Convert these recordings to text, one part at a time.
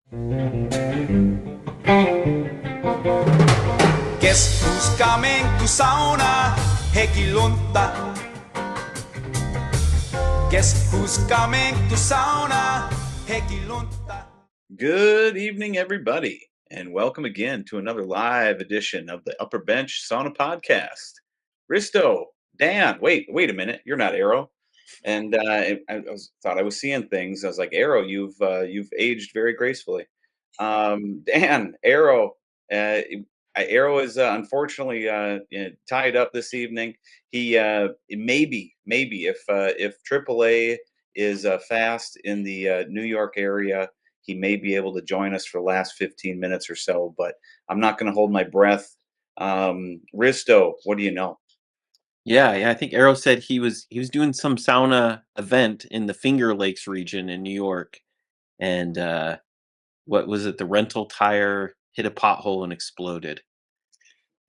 Guess who's coming to sauna? Hekilunta. Guess who's coming to sauna? Hekilunta. Good evening, everybody, and welcome again to another live edition of the Upper Bench Sauna Podcast. Risto, Dan, wait a minute, you're not Arrow, and thought I was seeing things. I was like, Arrow, you've aged very gracefully. Dan, Arrow, uh, Arrow is unfortunately tied up this evening. He maybe if AAA is fast in the New York area, he may be able to join us for the last 15 minutes or so, but I'm not going to hold my breath. Risto, what do you know? Yeah. I think Arrow said he was doing some sauna event in the Finger Lakes region in New York, and what was it? The rental tire hit a pothole and exploded.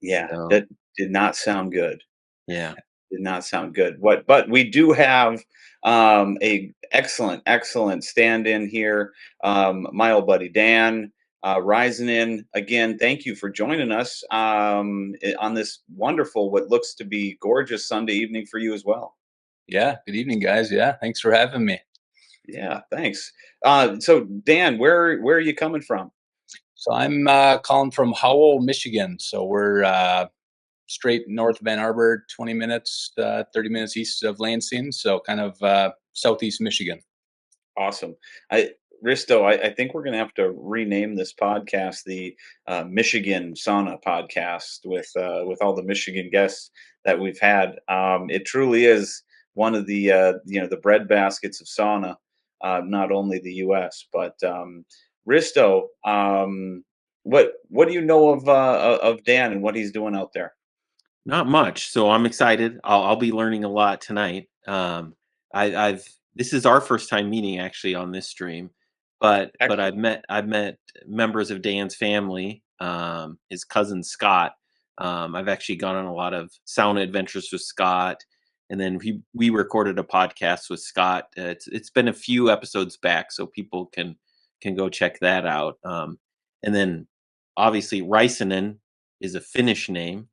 Yeah, So that did not sound good. yeah, Did not sound good. But we do have a excellent stand-in here. My old buddy Dan Raisanen. Again, thank you for joining us on this wonderful, what looks to be gorgeous Sunday evening for you as well. Yeah, good evening, guys. Yeah, thanks for having me. Yeah, thanks. So Dan, where are you coming from? So I'm calling from Howell, Michigan. So we're straight north of Ann Arbor, 20 minutes, 30 minutes east of Lansing. So kind of southeast Michigan. Awesome. Risto, I think we're going to have to rename this podcast the Michigan Sauna Podcast with all the Michigan guests that we've had. It truly is one of the the bread baskets of sauna, not only the U.S. but Risto. What do you know of Dan and what he's doing out there? not much. So I'm excited. I'll be learning a lot tonight. I've this is our first time meeting actually on this stream, but I've Excellent. met members of Dan's family. His cousin Scott. I've actually gone on a lot of sauna adventures with Scott, and then we recorded a podcast with Scott. It's been a few episodes back, so people can go check that out. And then obviously Raisanen is a Finnish name.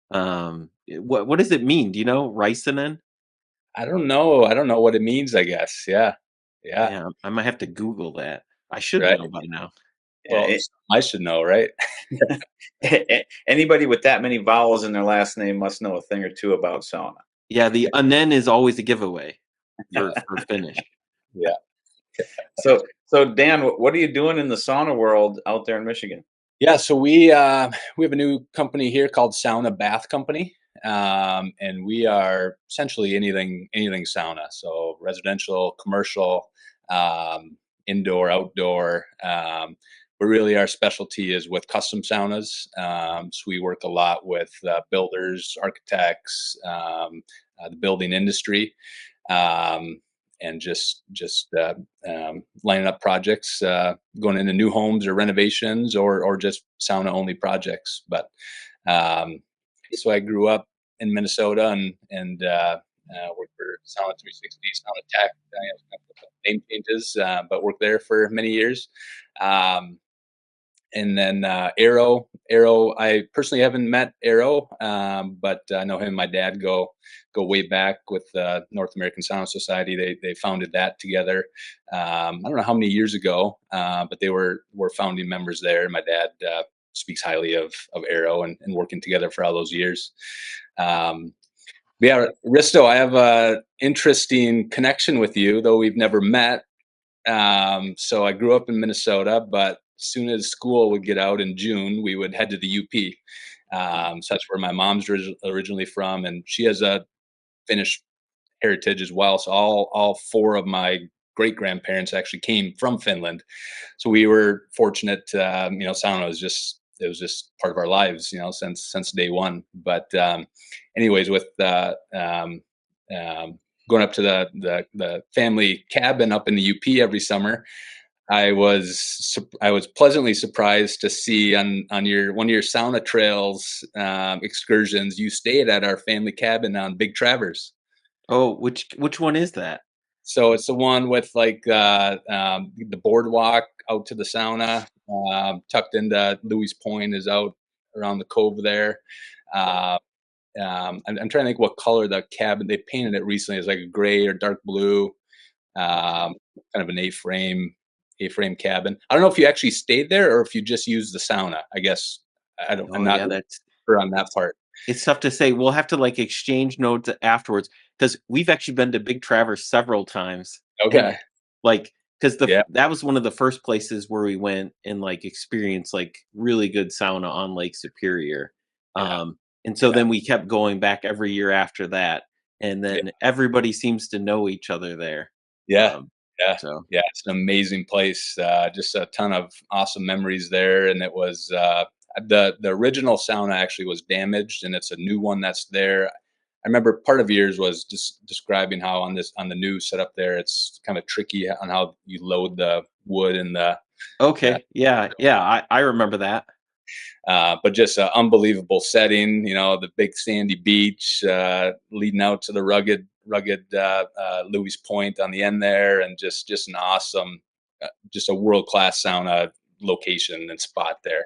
What does it mean? Do you know Raisanen? I don't know. I don't know what it means, I guess. Yeah. Yeah. Yeah, I might have to Google that. I should Right. know by now. Well, I should know, right? Anybody with that many vowels in their last name must know a thing or two about sauna. Yeah, the anen is always a giveaway for Finnish. Yeah. So Dan, what are you doing in the sauna world out there in Michigan? Yeah. So we have a new company here called Sauna Bath Company. And we are essentially anything sauna. So residential, commercial, indoor, outdoor. But really, our specialty is with custom saunas. So we work a lot with builders, architects, the building industry, and just lining up projects, going into new homes or renovations, or just sauna only projects. But so I grew up in Minnesota and worked for Sauna 360, Sauna Tech, name changes, but worked there for many years. And then Arrow, I personally haven't met Arrow, but I know him and my dad go way back with North American Sauna Society. They founded that together. I don't know how many years ago, but they were founding members there. My dad speaks highly of Arrow and working together for all those years. Yeah, Risto, I have a interesting connection with you, though we've never met. So I grew up in Minnesota, but as soon as school would get out in June, we would head to the UP. So that's where my mom's originally from, and she has a Finnish heritage as well. So all four of my great grandparents actually came from Finland. So we were fortunate. Sauna was just part of our lives, since day one. But anyways, with going up to the family cabin up in the UP every summer, I was pleasantly surprised to see on one of your sauna trails excursions, you stayed at our family cabin on Big Travers. Oh, which one is that? So it's the one with like the boardwalk out to the sauna, tucked into Louis Point is out around the cove there. Uh, I'm trying to think what color the cabin they painted it recently. It's like a gray or dark blue, kind of an A-frame cabin. I don't know if you actually stayed there or if you just used the sauna. I guess I'm Oh not yeah, that's sure on that it's part. it's tough to say. We'll have to like exchange notes afterwards because we've actually been to Big Traverse several times, and Okay. like because Yeah. that was one of the first places where we went and like experienced like really good sauna on Lake Superior. Yeah. And so Yeah. then we kept going back every year after that, and Yeah. then everybody seems to know each other there. Yeah. Um, Yeah. so Yeah. It's an amazing place. Just a ton of awesome memories there. And it was the original sauna actually was damaged, and it's a new one that's there. I remember part of yours was just describing how on the new setup there, it's kind of tricky on how you load the wood and the uh, okay, yeah, yeah, I remember that. but just an unbelievable setting. The big sandy beach leading out to the rugged Louis Point on the end there, and just an awesome, just a world class sauna location and spot there.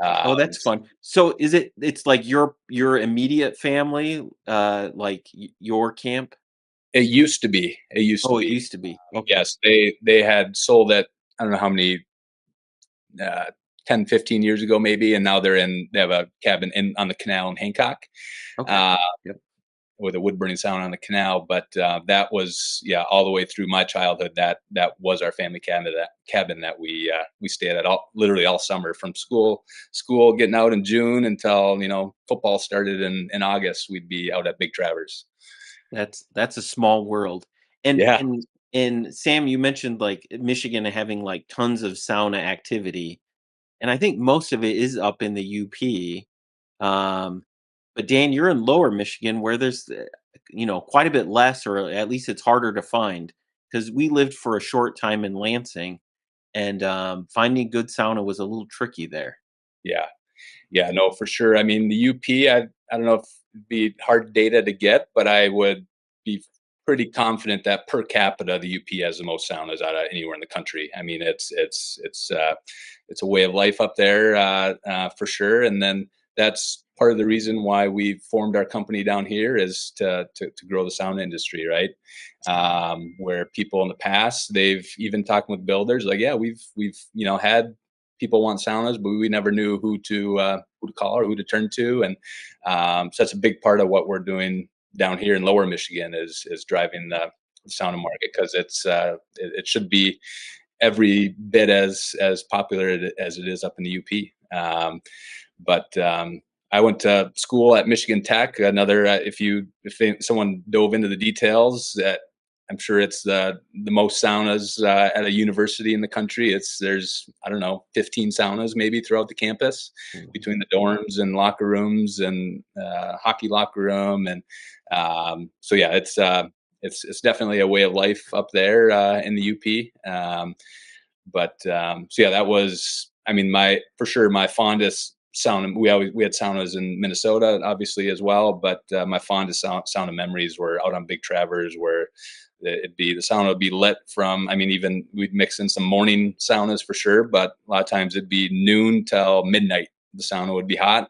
Oh, that's fun. So is it's like your immediate family, like your camp? It used to be. It used to Oh, it be. used to be. Okay. Yes, they had sold it. I don't know how many. Uh, 10 15 years ago maybe, and now they have a cabin in on the canal in Hancock. Okay. uh, Yep. with a wood burning sauna on the canal. But that was, yeah, all the way through my childhood. That was our family cabin that we stayed at all literally all summer from school getting out in June until football started in August. We'd be out at Big Travers. That's a small world. And Yeah, and and Sam, you mentioned like Michigan having like tons of sauna activity, and I think most of it is up in the UP. Um, but Dan, you're in Lower Michigan where there's quite a bit less, or at least it's harder to find because we lived for a short time in Lansing, and finding good sauna was a little tricky there. yeah. Yeah, no, for sure. I mean, the UP, I don't know if it'd be hard data to get, but I would be pretty confident that per capita, the UP has the most saunas out of anywhere in the country. I mean, it's a way of life up there, for sure. And then that's part of the reason why we formed our company down here is to grow the sauna industry, right? Where people in the past, they've even talking with builders, like, yeah, we've had people want saunas, but we never knew who to call or who to turn to. And so that's a big part of what we're doing down here in Lower Michigan is driving the sauna market, because it should be every bit as popular as it is up in the UP. But I went to school at Michigan Tech. Another, someone dove into the details, that I'm sure it's the most saunas at a university in the country. There's, I don't know, 15 saunas maybe throughout the campus, Mhm. between the dorms and locker rooms and hockey locker room. And so yeah, it's definitely a way of life up there in the UP. So yeah, that was, I mean, my for sure my fondest sauna. We had saunas in Minnesota, obviously, as well. But my fondest sauna memories were out on Big Travers, where the sauna would be lit from. I mean, even we'd mix in some morning saunas for sure, but a lot of times it'd be noon till midnight. The sauna would be hot,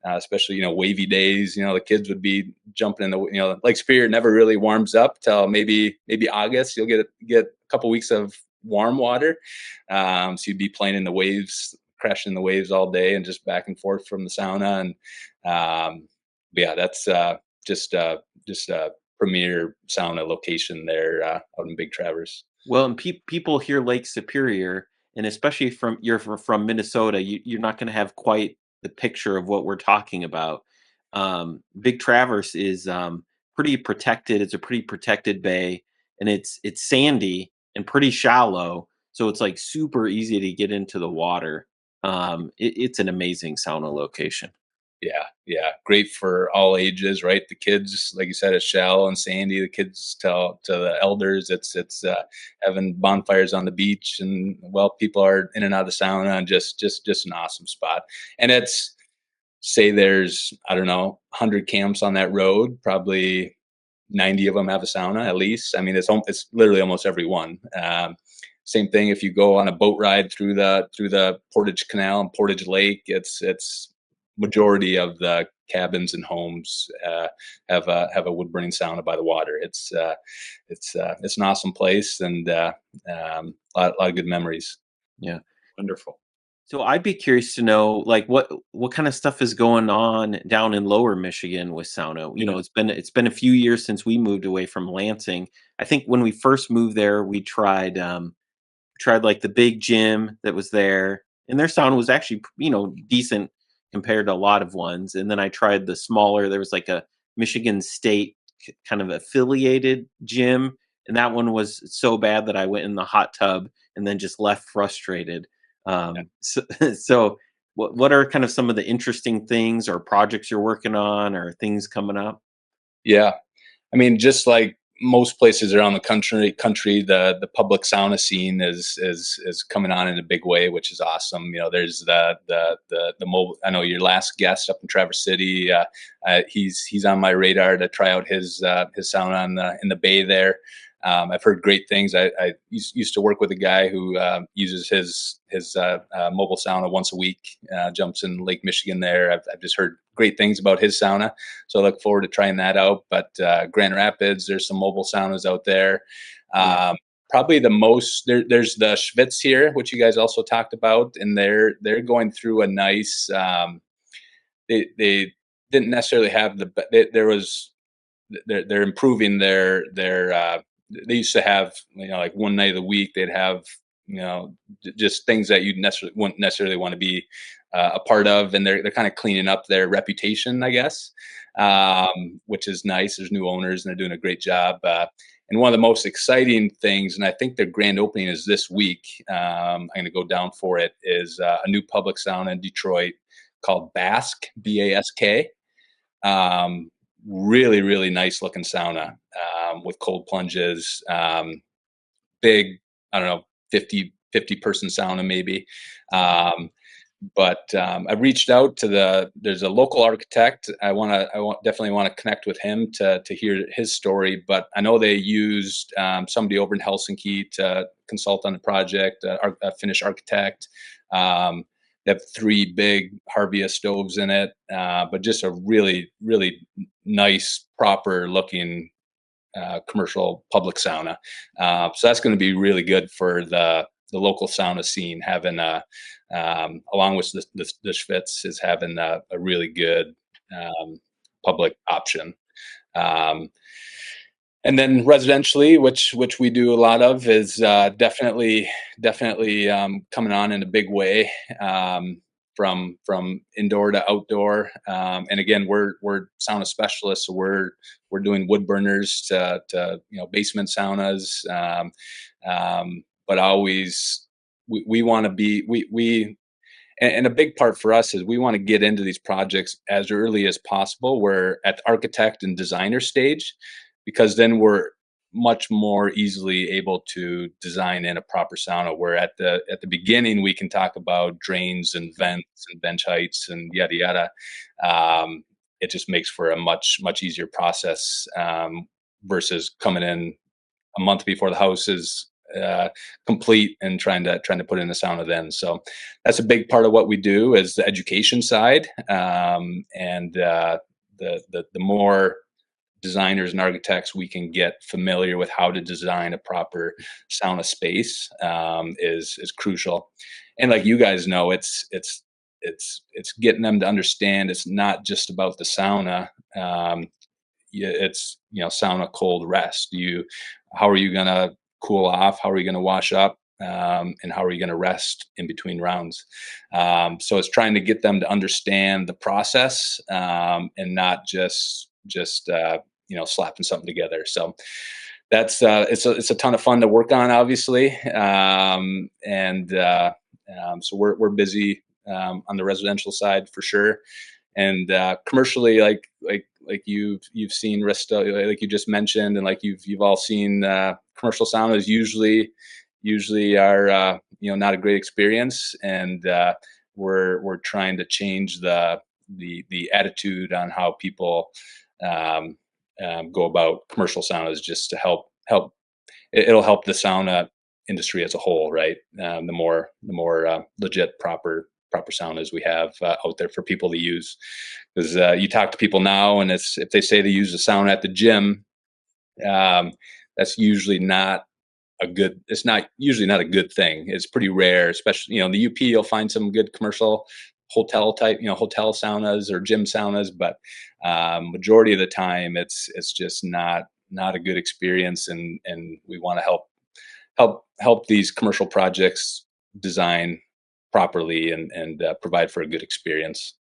especially wavy days. The kids would be jumping in the Lake Superior never really warms up till maybe August. You'll get a couple weeks of warm water, so you'd be playing in the waves, crashing the waves all day, and just back and forth from the sauna. And yeah, that's just a premier sauna location there out in Big Travers. Well, and people hear Lake Superior, and especially from Minnesota, you're not going to have quite the picture of what we're talking about. Big Traverse is pretty protected. It's a pretty protected bay, and it's sandy and pretty shallow, so it's like super easy to get into the water. It's an amazing sauna location. Yeah, yeah, great for all ages, right? The kids, like you said, it's shallow and sandy. The kids tell to the elders, it's having bonfires on the beach, and well, people are in and out of the sauna, and just an awesome spot. And say there's, I don't know, 100 camps on that road, probably 90 of them have a sauna at least. I mean, it's literally almost every one. Same thing if you go on a boat ride through the Portage Canal and Portage Lake. It's majority of the cabins and homes have a wood burning sauna by the water. It's an awesome place, and a lot of good memories. Yeah. Wonderful. So I'd be curious to know, like, what kind of stuff is going on down in Lower Michigan with sauna. You know, it's been a few years since we moved away from Lansing. I think when we first moved there, we tried like the big gym that was there, and their sauna was actually, decent compared to a lot of ones. And then I tried the smaller. There was like a Michigan State kind of affiliated gym, and that one was so bad that I went in the hot tub and then just left frustrated. So, so what are kind of some of the interesting things or projects you're working on or things coming up? Yeah. I mean, just like most places around the country, the public sauna scene is coming on in a big way, which is awesome. You know, there's the mobile. I know your last guest up in Traverse City. He's on my radar to try out his sauna in the bay there. I've heard great things. I used to work with a guy who uses his mobile sauna once a week. Jumps in Lake Michigan there. I've just heard great things about his sauna, so I look forward to trying that out. But Grand Rapids, there's some mobile saunas out there. Probably the most there's the Schwitz here, which you guys also talked about, and they're going through a nice. They didn't necessarily have they're improving their they used to have, like one night of the week they'd have, just things that you wouldn't necessarily want to be a part of, and they're kind of cleaning up their reputation, I guess, which is nice. There's new owners and they're doing a great job. And one of the most exciting things, and I think their grand opening is this week. I'm going to go down for it. Is a new public sauna in Detroit called Bask, BASK. Really, really nice looking sauna with cold plunges, big, I don't know, 50 person sauna maybe. But I've reached out to there's a local architect. I definitely want to connect with him to hear his story. But I know they used somebody over in Helsinki to consult on the project, a Finnish architect. They have 3 big Harvia stoves in it, but just a really, really nice, proper looking commercial public sauna. So that's going to be really good for the local sauna scene, having along with the Schwitz, is having a really good public option. And then residentially, which we do a lot of, is definitely coming on in a big way, from indoor to outdoor. And again, we're sauna specialists, so we're doing wood burners to basement saunas. But always we want to be and a big part for us is we want to get into these projects as early as possible. We're at the architect and designer stage, because then we're much more easily able to design in a proper sauna. Where at the beginning we can talk about drains and vents and bench heights and yada yada. It just makes for a much easier process, versus coming in a month before the house is complete and trying to put in a sauna then. So that's a big part of what we do, is the education side, and the more designers and architects we can get familiar with how to design a proper sauna space, is crucial. And like you guys know, it's getting them to understand it's not just about the sauna. It's sauna cold rest. How are you gonna cool off? How are you gonna wash up? And how are you gonna rest in between rounds? So it's trying to get them to understand the process, and not just slapping something together. So that's it's a ton of fun to work on, obviously. So we're busy on the residential side for sure. And commercially, like you've seen Risto, like you just mentioned, and like you've all seen, commercial saunas usually are not a great experience, and we're trying to change the attitude on how people go about commercial saunas, just to help. It'll help the sauna industry as a whole, right? The more legit, proper saunas we have out there for people to use. Because you talk to people now, and if they say they use a sauna at the gym, um, that's usually not a good. It's not usually not a good thing. It's pretty rare, especially in the UP. You'll find some good commercial hotel type, hotel saunas or gym saunas, but majority of the time, it's just not a good experience, and we want to help these commercial projects design properly and provide for a good experience.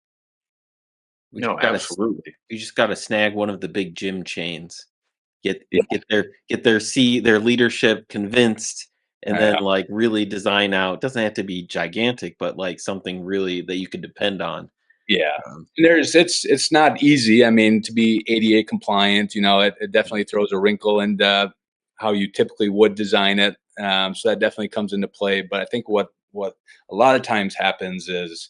We No, just gotta absolutely. you just gotta snag one of the big gym chains. Get Yeah, their leadership convinced, and then uh, like really design out. It doesn't have to be gigantic, but like something really that you could depend on. yeah. Um, It's not easy. I mean, to be ADA compliant, it definitely throws a wrinkle into how you typically would design it. So that definitely comes into play. But I think what a lot of times happens is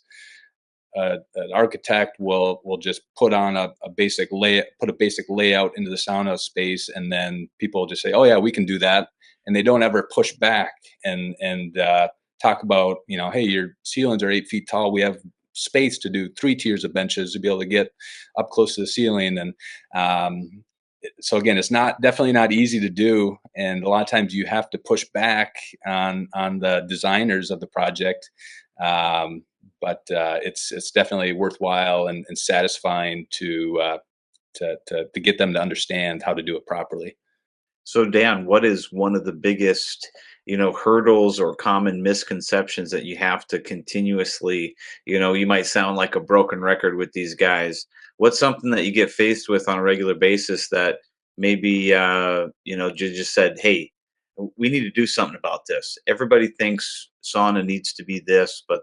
an architect will just put on a basic put a basic layout into the sauna space, and then people just say, "Oh yeah, we can do that," and they don't ever push back and talk about, hey, your ceilings are 8 feet tall. We have space to do 3 tiers of benches to be able to get up close to the ceiling, and so again, it's not definitely not easy to do, and a lot of times you have to push back on the designers of the project. Um, but it's definitely worthwhile and satisfying to get them to understand how to do it properly. So, Dan, what is one of the biggest, hurdles or common misconceptions that you have to continuously, you might sound like a broken record with these guys. What's something that you get faced with on a regular basis that maybe, you just said, hey, we need to do something about this. Everybody thinks sauna needs to be this, but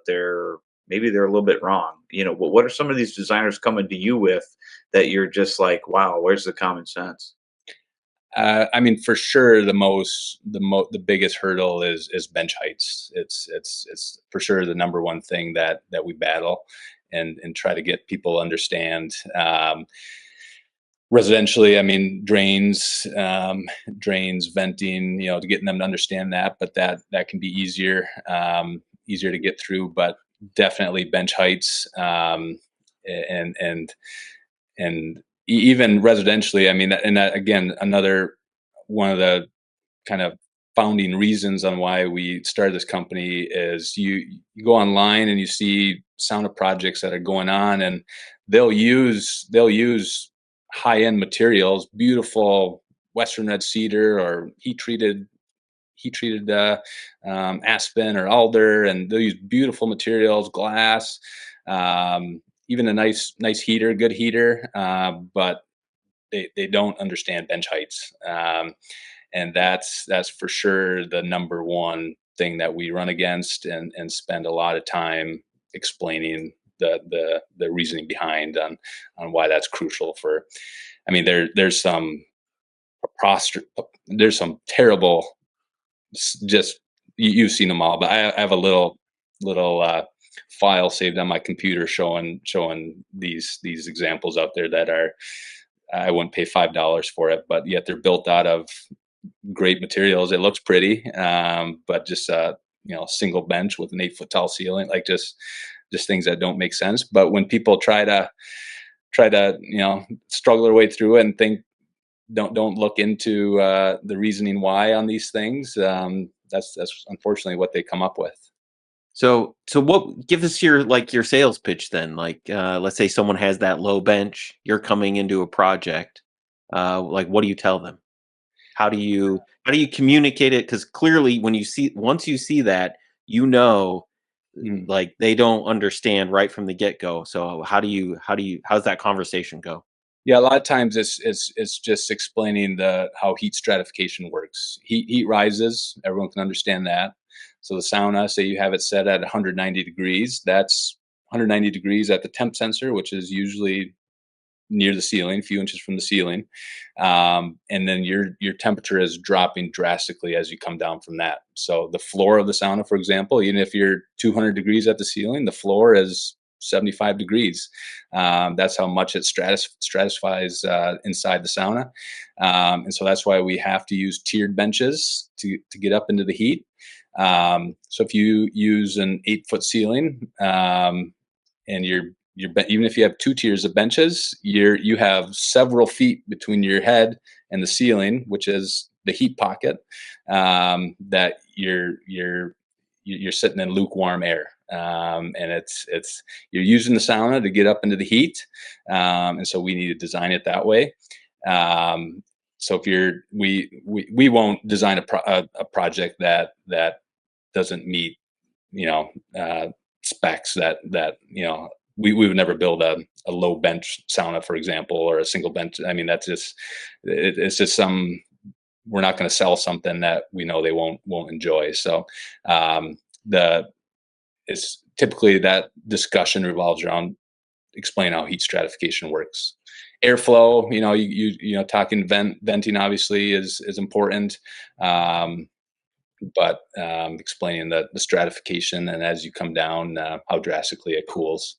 maybe they're a little bit wrong. What are some of these designers coming to you with that you're just like, wow, where's the common sense? I mean, for sure, the biggest hurdle is bench heights. It's for sure the number one thing that we battle, and try to get people to understand. Residentially, I mean, drains, venting, to getting them to understand that, but that can be easier to get through. But definitely bench heights, and and even residentially. I mean, and that, again, another one of the kind of founding reasons on why we started this company is you go online and you see sauna projects that are going on, and they'll use high end materials, beautiful Western red cedar or heat treated aspen or alder, and they'll use beautiful materials, glass, even a nice heater, good heater, but they don't understand bench heights, and that's for sure the number one thing that we run against, and spend a lot of time explaining the reasoning behind on why that's crucial for. I mean, there's some terrible, just you've seen them all, but I have a little file saved on my computer showing these examples out there that are, I wouldn't pay $5 for it, but yet they're built out of great materials. It looks pretty, but just single bench with an 8 foot tall ceiling, like just things that don't make sense. But when people try to struggle their way through it and think, don't look into the reasoning why on these things, that's unfortunately what they come up with. so what? Give us your sales pitch then. Like, let's say someone has that low bench. You're coming into a project. Like, what do you tell them? How do you communicate it? Because clearly, once you see that, you know, Mm. like they don't understand right from the get go. So how's that conversation go? Yeah, a lot of times it's just explaining the how heat stratification works. Heat rises, everyone can understand that. So the sauna, say you have it set at 190 degrees, that's 190 degrees at the temp sensor, which is usually near the ceiling, a few inches from the ceiling, and then your temperature is dropping drastically as you come down from that. So the floor of the sauna, for example, even if you're 200 degrees at the ceiling, the floor is 75 degrees. That's how much it stratifies inside the sauna. And so that's why we have to use tiered benches to get up into the heat. So if you use an 8-foot ceiling, and even if you have 2 tiers of benches, you have several feet between your head and the ceiling, which is the heat pocket, that you're sitting in lukewarm air. And it's you're using the sauna to get up into the heat. And so we need to design it that way. So if we won't design a project that doesn't meet, specs that we would never build a low bench sauna, for example, or a single bench. I mean, that's just it's just we're not going to sell something that we know they won't enjoy. So it's typically that discussion revolves around explain how heat stratification works. Airflow, talking venting obviously is important. But explaining the stratification, and as you come down, how drastically it cools.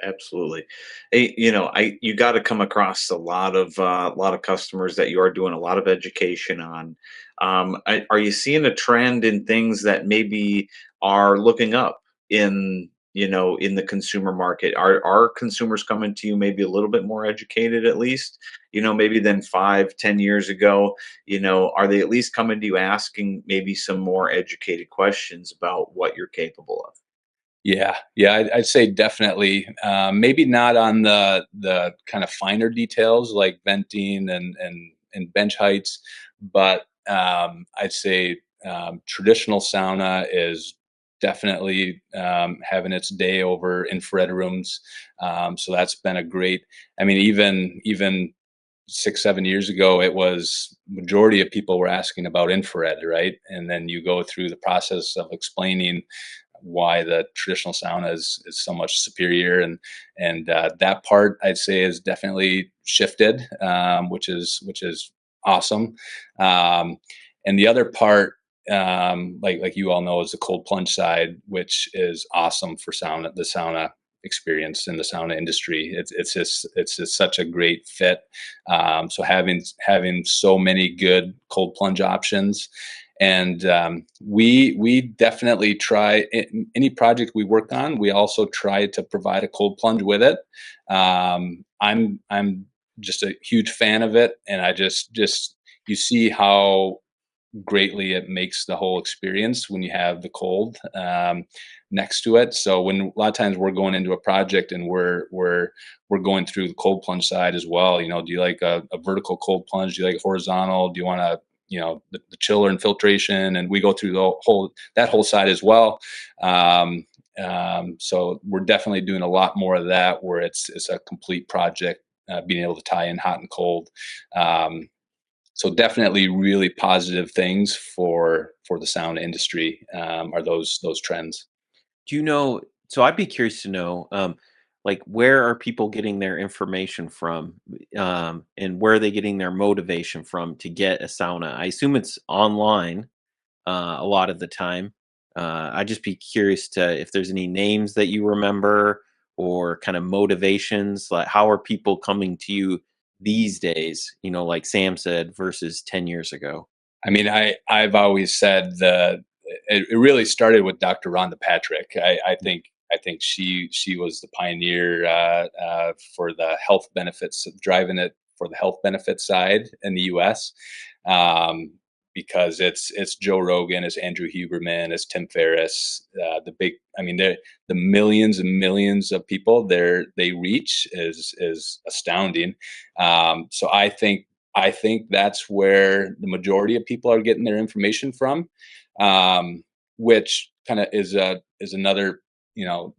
Absolutely. You got to come across a lot of customers that you are doing a lot of education on. Are you seeing a trend in things that maybe are looking up in the consumer market? Are consumers coming to you maybe a little bit more educated, at least, maybe than 5-10 years ago? Are they at least coming to you asking maybe some more educated questions about what you're capable of? Yeah, I'd say definitely. Maybe not on the kind of finer details like venting and bench heights, but I'd say traditional sauna is definitely having its day over infrared rooms. So that's been a great. I mean, even 6-7 years ago, it was majority of people were asking about infrared, right? And then you go through the process of explaining why the traditional sauna is so much superior, and that part I'd say is definitely shifted, which is awesome. And the other part, like you all know, is the cold plunge side, which is awesome for the sauna experience in the sauna industry. It's just such a great fit. So having so many good cold plunge options. And we definitely try any project we work on. We also try to provide a cold plunge with it. I'm just a huge fan of it, and I just you see how greatly it makes the whole experience when you have the cold next to it. So when a lot of times we're going into a project and we're going through the cold plunge side as well. Do you like a vertical cold plunge? Do you like a horizontal? Do you want to the chiller and filtration, and we go through that whole side as well. So we're definitely doing a lot more of that, where it's a complete project, being able to tie in hot and cold. So definitely really positive things for the sauna industry are those trends. Do you know? So I'd be curious to know, like, where are people getting their information from, and where are they getting their motivation from to get a sauna? I assume it's online, a lot of the time. I'd just be curious to if there's any names that you remember or kind of motivations. Like, how are people coming to you these days? Like Sam said, versus 10 years ago. I mean, I've always said it really started with Dr. Rhonda Patrick. I think she was the pioneer for the health benefits, driving it for the health benefits side in the U.S. Because it's Joe Rogan, it's Andrew Huberman, it's Tim Ferriss, the millions and millions of people they reach is astounding. So I think that's where the majority of people are getting their information from, which kind of is another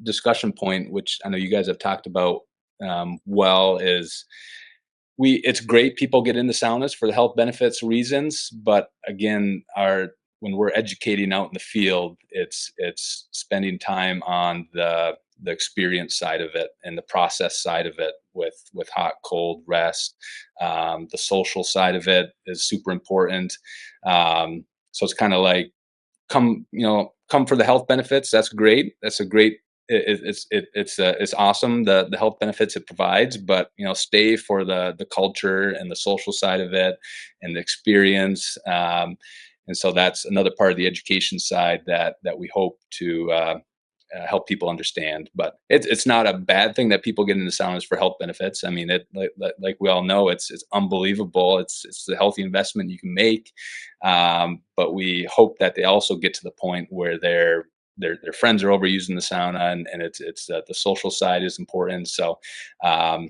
discussion point, which I know you guys have talked about. Is it's great people get into saunas for the health benefits reasons, but again, when we're educating out in the field, it's spending time on the experience side of it and the process side of it with hot, cold, rest. The social side of it is super important. So it's kind of like come for the health benefits. That's great. That's a great it's awesome, the health benefits it provides, but stay for the culture and the social side of it and the experience. And so that's another part of the education side that we hope to help people understand. But it's not a bad thing that people get into saunas for health benefits. I mean, like we all know, it's unbelievable. It's the healthy investment you can make. But we hope that they also get to the point where their friends are overusing the sauna, and it's the social side is important. So, but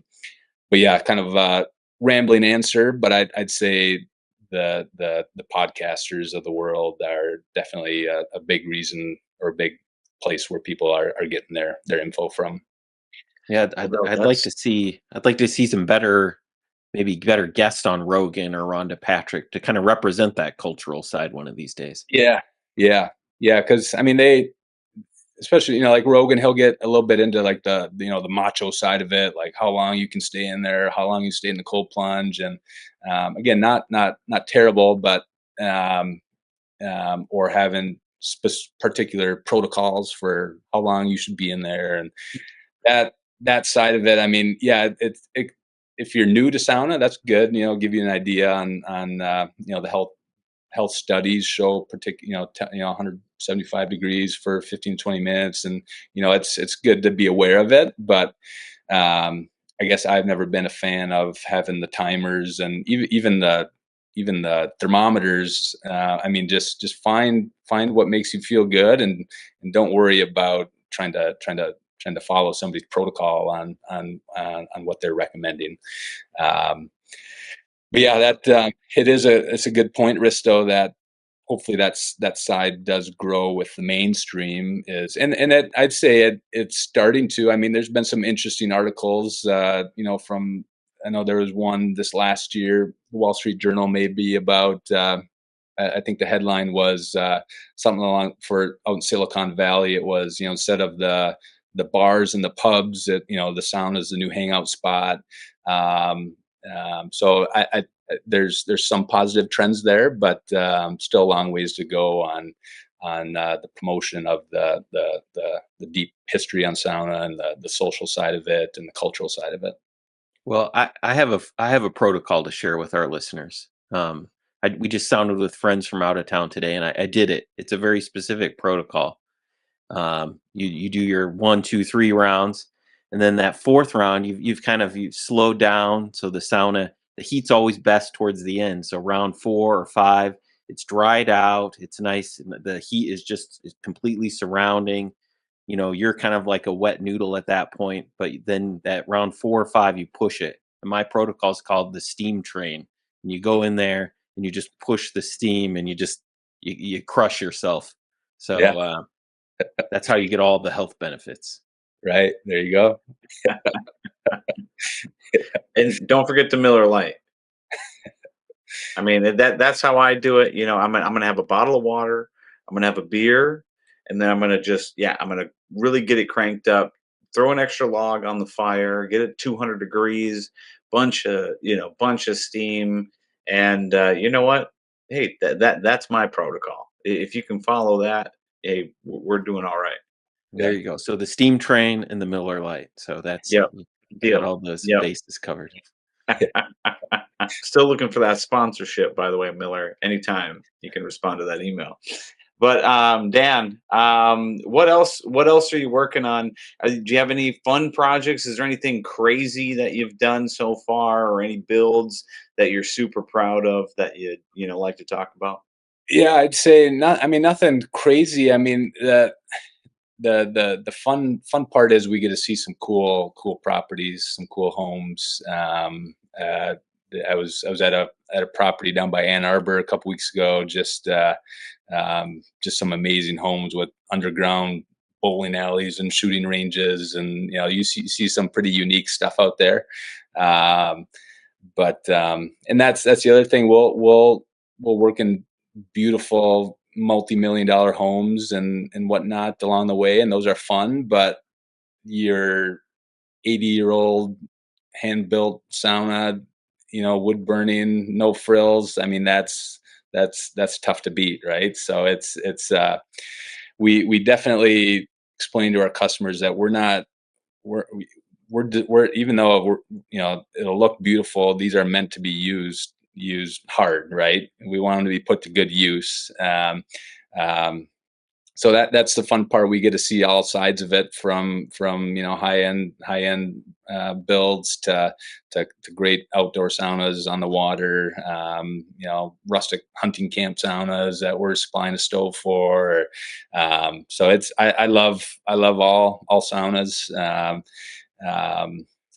yeah, kind of a rambling answer, but I'd say the podcasters of the world are definitely a big reason, or a big place where people are getting their info from. Yeah, I'd like to see some better, maybe better guests on Rogan or Rhonda Patrick to kind of represent that cultural side one of these days. Yeah, yeah, yeah. Because I mean, they, especially like Rogan, he'll get a little bit into like the macho side of it, like how long you can stay in there, how long you stay in the cold plunge, and again, not terrible, but or having particular protocols for how long you should be in there, and that side of it. I mean, yeah, if you're new to sauna, that's good. Give you an idea on the health studies show 175 degrees for 15 to 20 minutes, and it's good to be aware of it. But I guess I've never been a fan of having the timers, and even the thermometers. I mean, just find what makes you feel good, and don't worry about trying to follow somebody's protocol on what they're recommending. But yeah, that it's a good point, Risto, that hopefully that side does grow with the mainstream. I'd say it's starting to. I mean, there's been some interesting articles, from, I know there was one this last year, the Wall Street Journal, maybe, about I think the headline was something along, for out in Silicon Valley. It was, instead of the bars and the pubs, the sauna is the new hangout spot. So there's some positive trends there, but still a long ways to go on the promotion of the deep history on sauna, and the social side of it, and the cultural side of it. Well, I have a protocol to share with our listeners. We just sounded with friends from out of town today, and I did it. It's a very specific protocol. You do your 1, 2, 3 rounds, and then that fourth round, you've slowed down. So the heat's always best towards the end. So round 4 or 5, it's dried out. It's nice. And the heat is completely surrounding. You're kind of like a wet noodle at that point. But then that round 4 or 5, you push it. And my protocol is called the steam train. And you go in there and you just push the steam, and you crush yourself. So Yeah. That's how you get all the health benefits. Right. There you go. And don't forget the Miller Lite. I mean, that's how I do it. I'm gonna have a bottle of water, I'm gonna have a beer, and then I'm gonna really get it cranked up, throw an extra log on the fire, get it 200 degrees, bunch of steam, and you know what? Hey, that's my protocol. If you can follow that, hey, we're doing all right. There you go. So the steam train and the Miller Lite. So that's Yep. you Deal. got all those Yep. bases covered. Still looking for that sponsorship, by the way, Miller. Anytime you can respond to that email. But Dan, what else are you working on? Do you have any fun projects? Is there anything crazy that you've done so far, or any builds that you're super proud of that you like to talk about? Yeah, I'd say not. I mean, nothing crazy. I mean, the fun part is we get to see some cool properties, some cool homes. I was at a property down by Ann Arbor a couple weeks ago. Just some amazing homes with underground bowling alleys and shooting ranges, and you see some pretty unique stuff out there. But and that's the other thing. We'll work in beautiful multi-million-dollar homes and whatnot along the way, and those are fun. But your 80-year-old hand-built sauna, wood burning, no frills. I mean, that's tough to beat, right? So it's we definitely explain to our customers that we're even though it'll look beautiful, these are meant to be used hard, right? We want them to be put to good use. So that's the fun part. We get to see all sides of it, from high end builds to great outdoor saunas on the water. Rustic hunting camp saunas that we're supplying a stove for. So I love all saunas.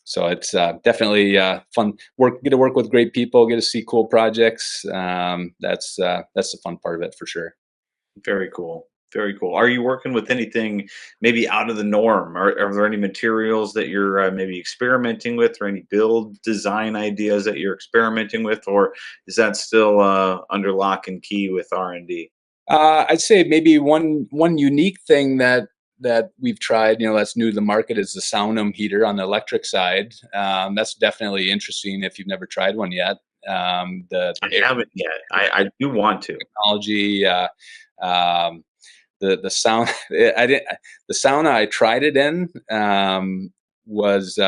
So it's definitely fun. Get to work with great people. Get to see cool projects. That's the fun part of it for sure. Very cool. Very cool. Are you working with anything maybe out of the norm? Are there any materials that you're maybe experimenting with, or any build design ideas that you're experimenting with, or is that still under lock and key with R&D? I'd say maybe one unique thing that we've tried, that's new to the market, is the Sauna heater on the electric side. That's definitely interesting if you've never tried one yet. I haven't yet. I do want to. Technology. The sound I didn't the sauna I tried it in was they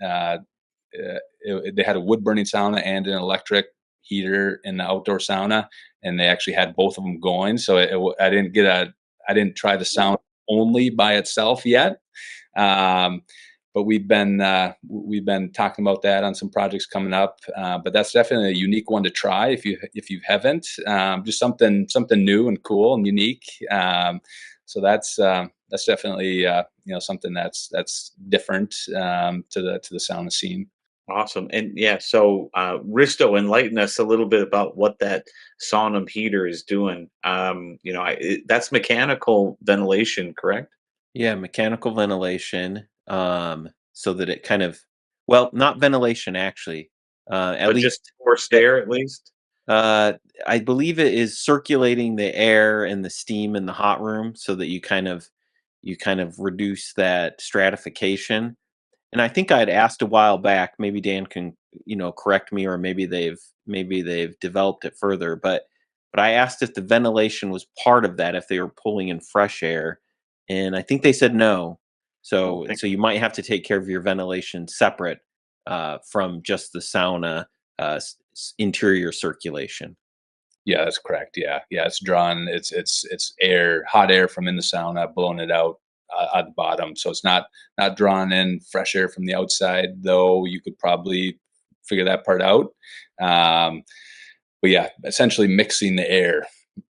had a wood burning sauna and an electric heater in the outdoor sauna, and they actually had both of them going. So I didn't try the sound only by itself yet. But we've been talking about that on some projects coming up. But that's definitely a unique one to try if you haven't. Just something new and cool and unique. So that's definitely something that's different to the sauna scene. Awesome. And yeah, so Risto, enlighten us a little bit about what that sauna heater is doing. That's mechanical ventilation, correct? Yeah, mechanical ventilation, so that it kind of, well, not ventilation actually. At But least just forced air, at least. I believe it is circulating the air and the steam in the hot room, so that you kind of reduce that stratification. And I think I'd asked a while back, maybe Dan can, correct me, or maybe they've developed it further, but I asked if the ventilation was part of that, if they were pulling in fresh air, and I think they said no. Oh, So you might have to take care of your ventilation separate from just the sauna interior circulation. Yeah, that's correct. Yeah, it's drawn. It's air, hot air from in the sauna, blowing it out at the bottom. So it's not drawn in fresh air from the outside, though you could probably figure that part out. But yeah, essentially mixing the air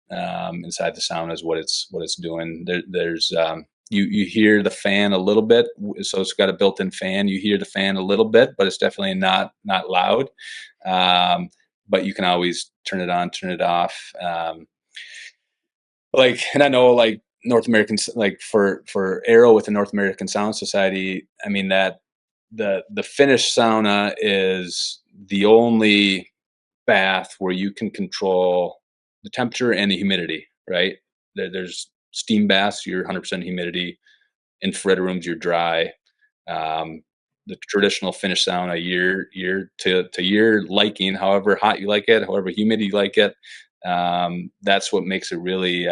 inside the sauna is what it's doing. There's you hear the fan a little bit, so it's got a built-in fan. You hear the fan a little bit, but it's definitely not loud. But you can always turn it on, turn it off. And I know, like, North Americans, like for Aero with the North American Sauna Society, I mean, that the Finnish sauna is the only bath where you can control the temperature and the humidity, right? There's steam baths, you're 100% humidity. Infrared rooms, you're dry. The traditional Finnish sauna, year to your liking, however hot you like it, however humid you like it. That's what makes it really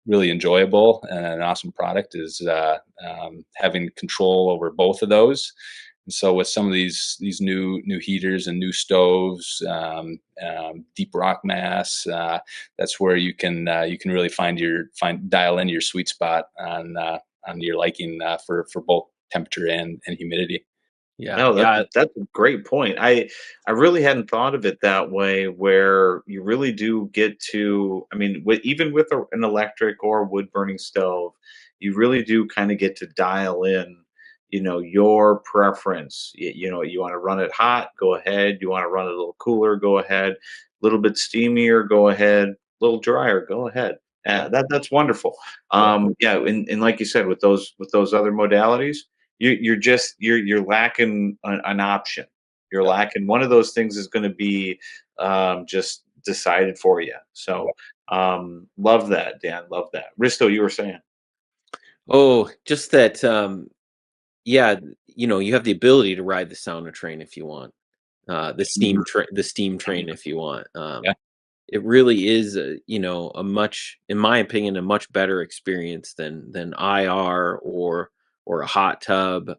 really enjoyable and an awesome product, is having control over both of those. And so with some of these new heaters and new stoves, deep rock mass, that's where you can really dial in your sweet spot on your liking for both temperature and humidity. Yeah, No, yeah, that's a great point. I really hadn't thought of it that way, where you really do get to. I mean, even with an electric or wood burning stove, you really do kind of get to dial in, your preference. You want to run it hot, go ahead. You want to run it a little cooler, go ahead. A little bit steamier, go ahead. A little drier, go ahead. That's wonderful. Yeah, and like you said, with those other modalities, you're lacking an option. You're lacking one of those things is going to be just decided for you. So love that, Dan. Love that. Risto, you were saying. Oh, just that, yeah, you have the ability to ride the sauna train if you want. The steam train if you want. Yeah. it really is a much, in my opinion, a much better experience than IR or a hot tub.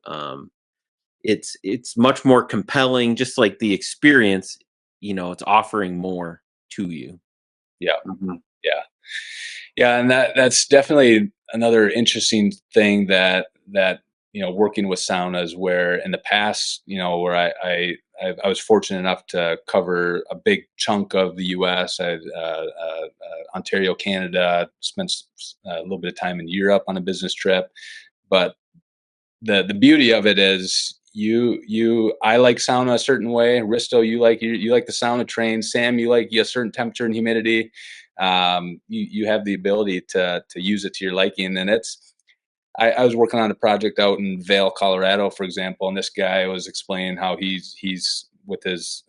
It's much more compelling, just like the experience, it's offering more to you. Yeah. Mhm. Yeah. Yeah, and that's definitely another interesting thing that working with saunas, where in the past, where I was fortunate enough to cover a big chunk of the U.S. I Ontario, Canada, spent a little bit of time in Europe on a business trip, but the beauty of it is I like sauna a certain way. Risto, you like the sauna train. Sam, you like a certain temperature and humidity. You have the ability to use it to your liking. And I was working on a project out in Vail, Colorado, for example, and this guy was explaining how he's with his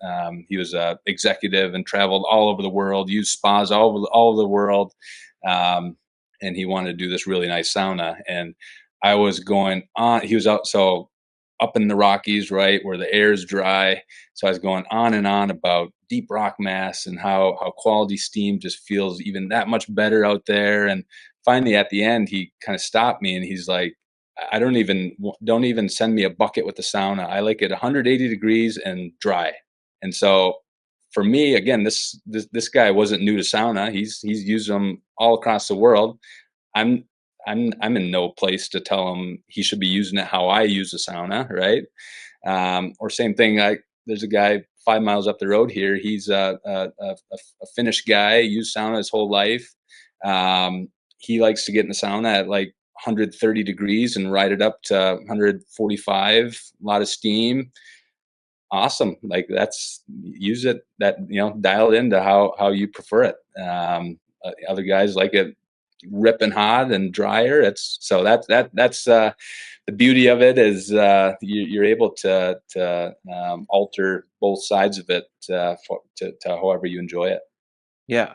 he was a executive and traveled all over the world, used spas all over the world, um, and he wanted to do this really nice sauna. And I was going on. He was out up in the Rockies, right, where the air is dry. So I was going on and on about deep rock mass and how quality steam just feels even that much better out there. And finally, at the end, he kind of stopped me and he's like, "I don't even send me a bucket with the sauna. I like it 180 degrees and dry." And so for me, again, this guy wasn't new to sauna. He's used them all across the world. I'm I'm in no place to tell him he should be using it how I use the sauna, right? Or same thing. There's a guy 5 miles up the road here. He's a Finnish guy. Used sauna his whole life. He likes to get in the sauna at like 130 degrees and ride it up to 145. A lot of steam. Awesome. Like that's use it. That dial it into how you prefer it. Other guys like it ripping hot and drier. It's so that's the beauty of it is you're able to alter both sides of it to however you enjoy it. Yeah,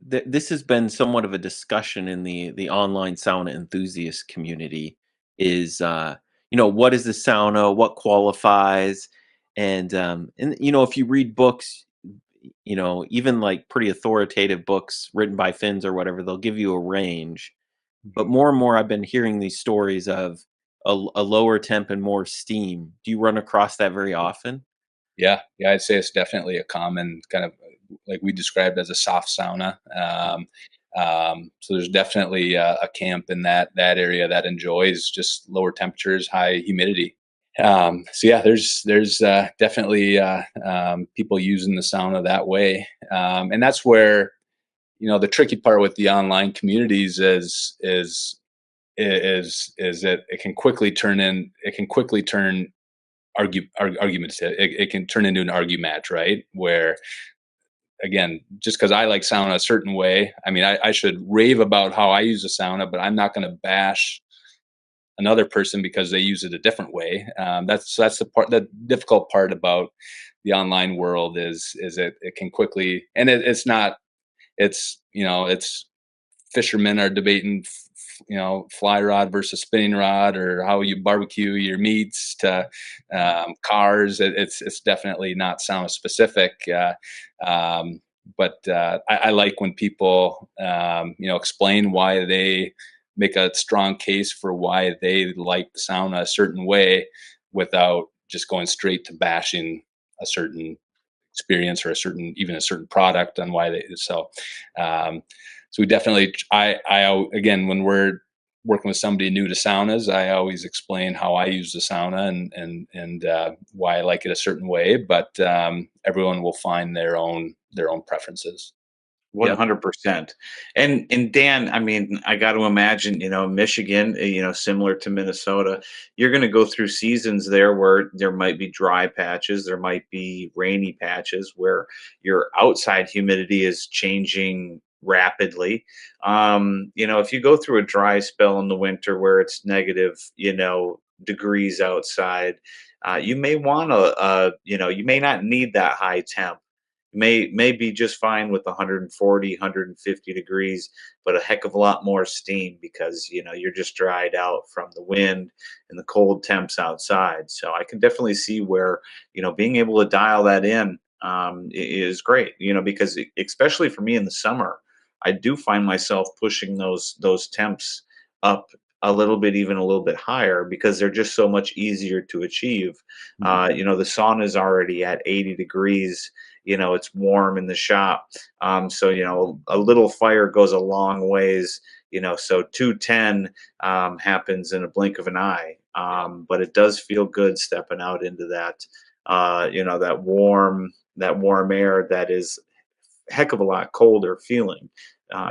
this has been somewhat of a discussion in the online sauna enthusiast community. Is what is the sauna? What qualifies? And if you read books, even like pretty authoritative books written by Finns or whatever, they'll give you a range. But Mhm. more and more, I've been hearing these stories of a lower temp and more steam. Do you run across that very often? Yeah, yeah, I'd say it's definitely a common kind of like we described as a soft sauna. So there's definitely a camp in that area that enjoys just lower temperatures, high humidity. So yeah, there's definitely people using the sauna that way, and that's where the tricky part with the online communities is that it can quickly turn arguments. It can turn into an argue match, right? Where again, just because I like sauna a certain way, I mean, I should rave about how I use the sauna, but I'm not going to bash another person because they use it a different way. That's the difficult part about the online world is it can quickly, and it's not, it's fishermen are debating fly rod versus spinning rod, or how you barbecue your meats, to cars. It's definitely not sauna specific, but I like when people explain why they make a strong case for why they like the sauna a certain way without just going straight to bashing a certain experience or a certain product on why they um, so we definitely again, when we're working with somebody new to saunas, I always explain how I use the sauna and why I like it a certain way, but everyone will find their own preferences. Yep. 100%. And Dan, I mean, I got to imagine, Michigan, similar to Minnesota, you're going to go through seasons there where there might be dry patches, there might be rainy patches where your outside humidity is changing rapidly. If you go through a dry spell in the winter where it's negative, degrees outside, you may want you may not need that high temp, may be just fine with 140, 150 degrees, but a heck of a lot more steam because you're just dried out from the wind and the cold temps outside. So I can definitely see where being able to dial that in is great. Because especially for me in the summer, I do find myself pushing those temps up a little bit, even a little bit higher, because they're just so much easier to achieve. The sauna is already at 80 degrees. It's warm in the shop. So, a little fire goes a long ways. So 210 happens in a blink of an eye. But it does feel good stepping out into that, that warm air that is a heck of a lot colder feeling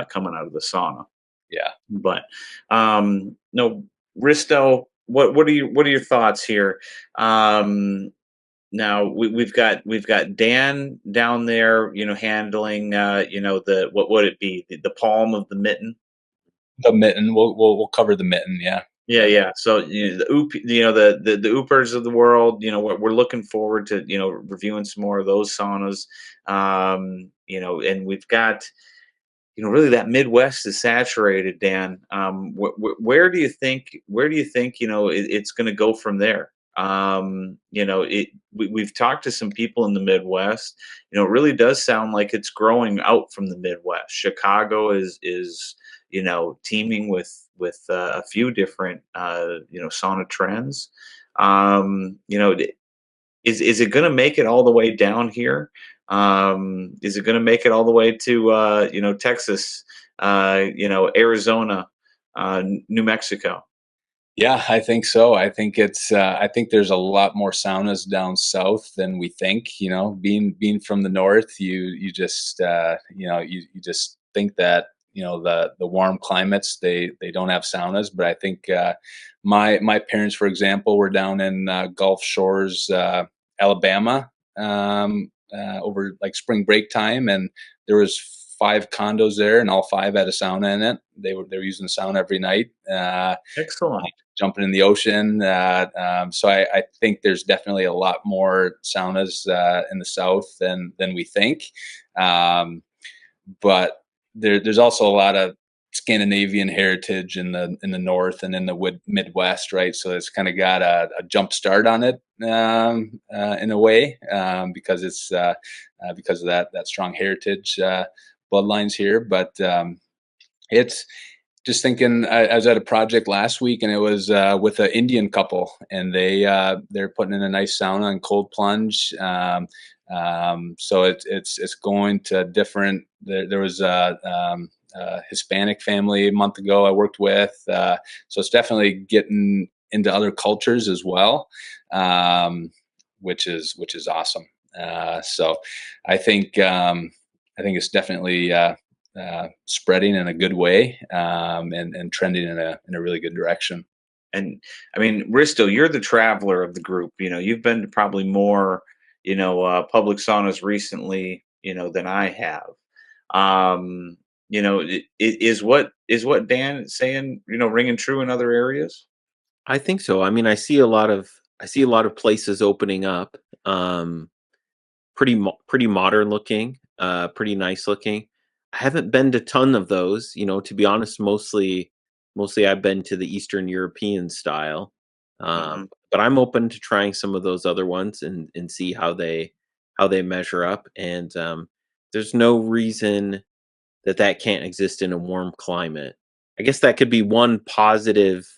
coming out of the sauna. Yeah. But no, Risto, what are your thoughts here? Now we've got Dan down there, handling the what would it be, the palm of the mitten. The mitten. We'll cover the mitten. Yeah. Yeah. So the Oopers of the world, we're looking forward to reviewing some more of those saunas. And we've got really that Midwest is saturated, Dan. Where do you think it's going to go from there? We've talked to some people in the Midwest. It really does sound like it's growing out from the Midwest. Chicago is teeming with a few different sauna trends. Is it going to make it all the way down here? Is it going to make it all the way to Texas, Arizona, New Mexico? Yeah, I think so. I think I think there's a lot more saunas down south than we think. Being from the north, you just you just think that the warm climates they don't have saunas. But I think my parents, for example, were down in Gulf Shores, Alabama, over like spring break time, and there was 5 condos there, and all 5 had a sauna in it. They were using the sauna every night. Excellent. Jumping in the ocean. So I think there's definitely a lot more saunas in the south than we think. But there's also a lot of Scandinavian heritage in the north and in the Midwest, right? So it's kind of got a jump start on it in a way, because it's because of that strong heritage bloodlines here. But it's just thinking, I was at a project last week, and it was with an Indian couple, and they're putting in a nice sauna and cold plunge. So it's going to different. There was a Hispanic family a month ago I worked with, so it's definitely getting into other cultures as well, which is awesome. So I think it's definitely spreading in a good way, and trending in a really good direction. And I mean, Risto, you're the traveler of the group. You've been to probably more, public saunas recently, than I have. Is what Dan is saying, ringing true in other areas? I think so. I mean, I see a lot of places opening up. Pretty modern looking, pretty nice looking. I haven't been to ton of those, to be honest. Mostly I've been to the Eastern European style. Hmm. But I'm open to trying some of those other ones and see how they measure up. And there's no reason that can't exist in a warm climate. I guess that could be one positive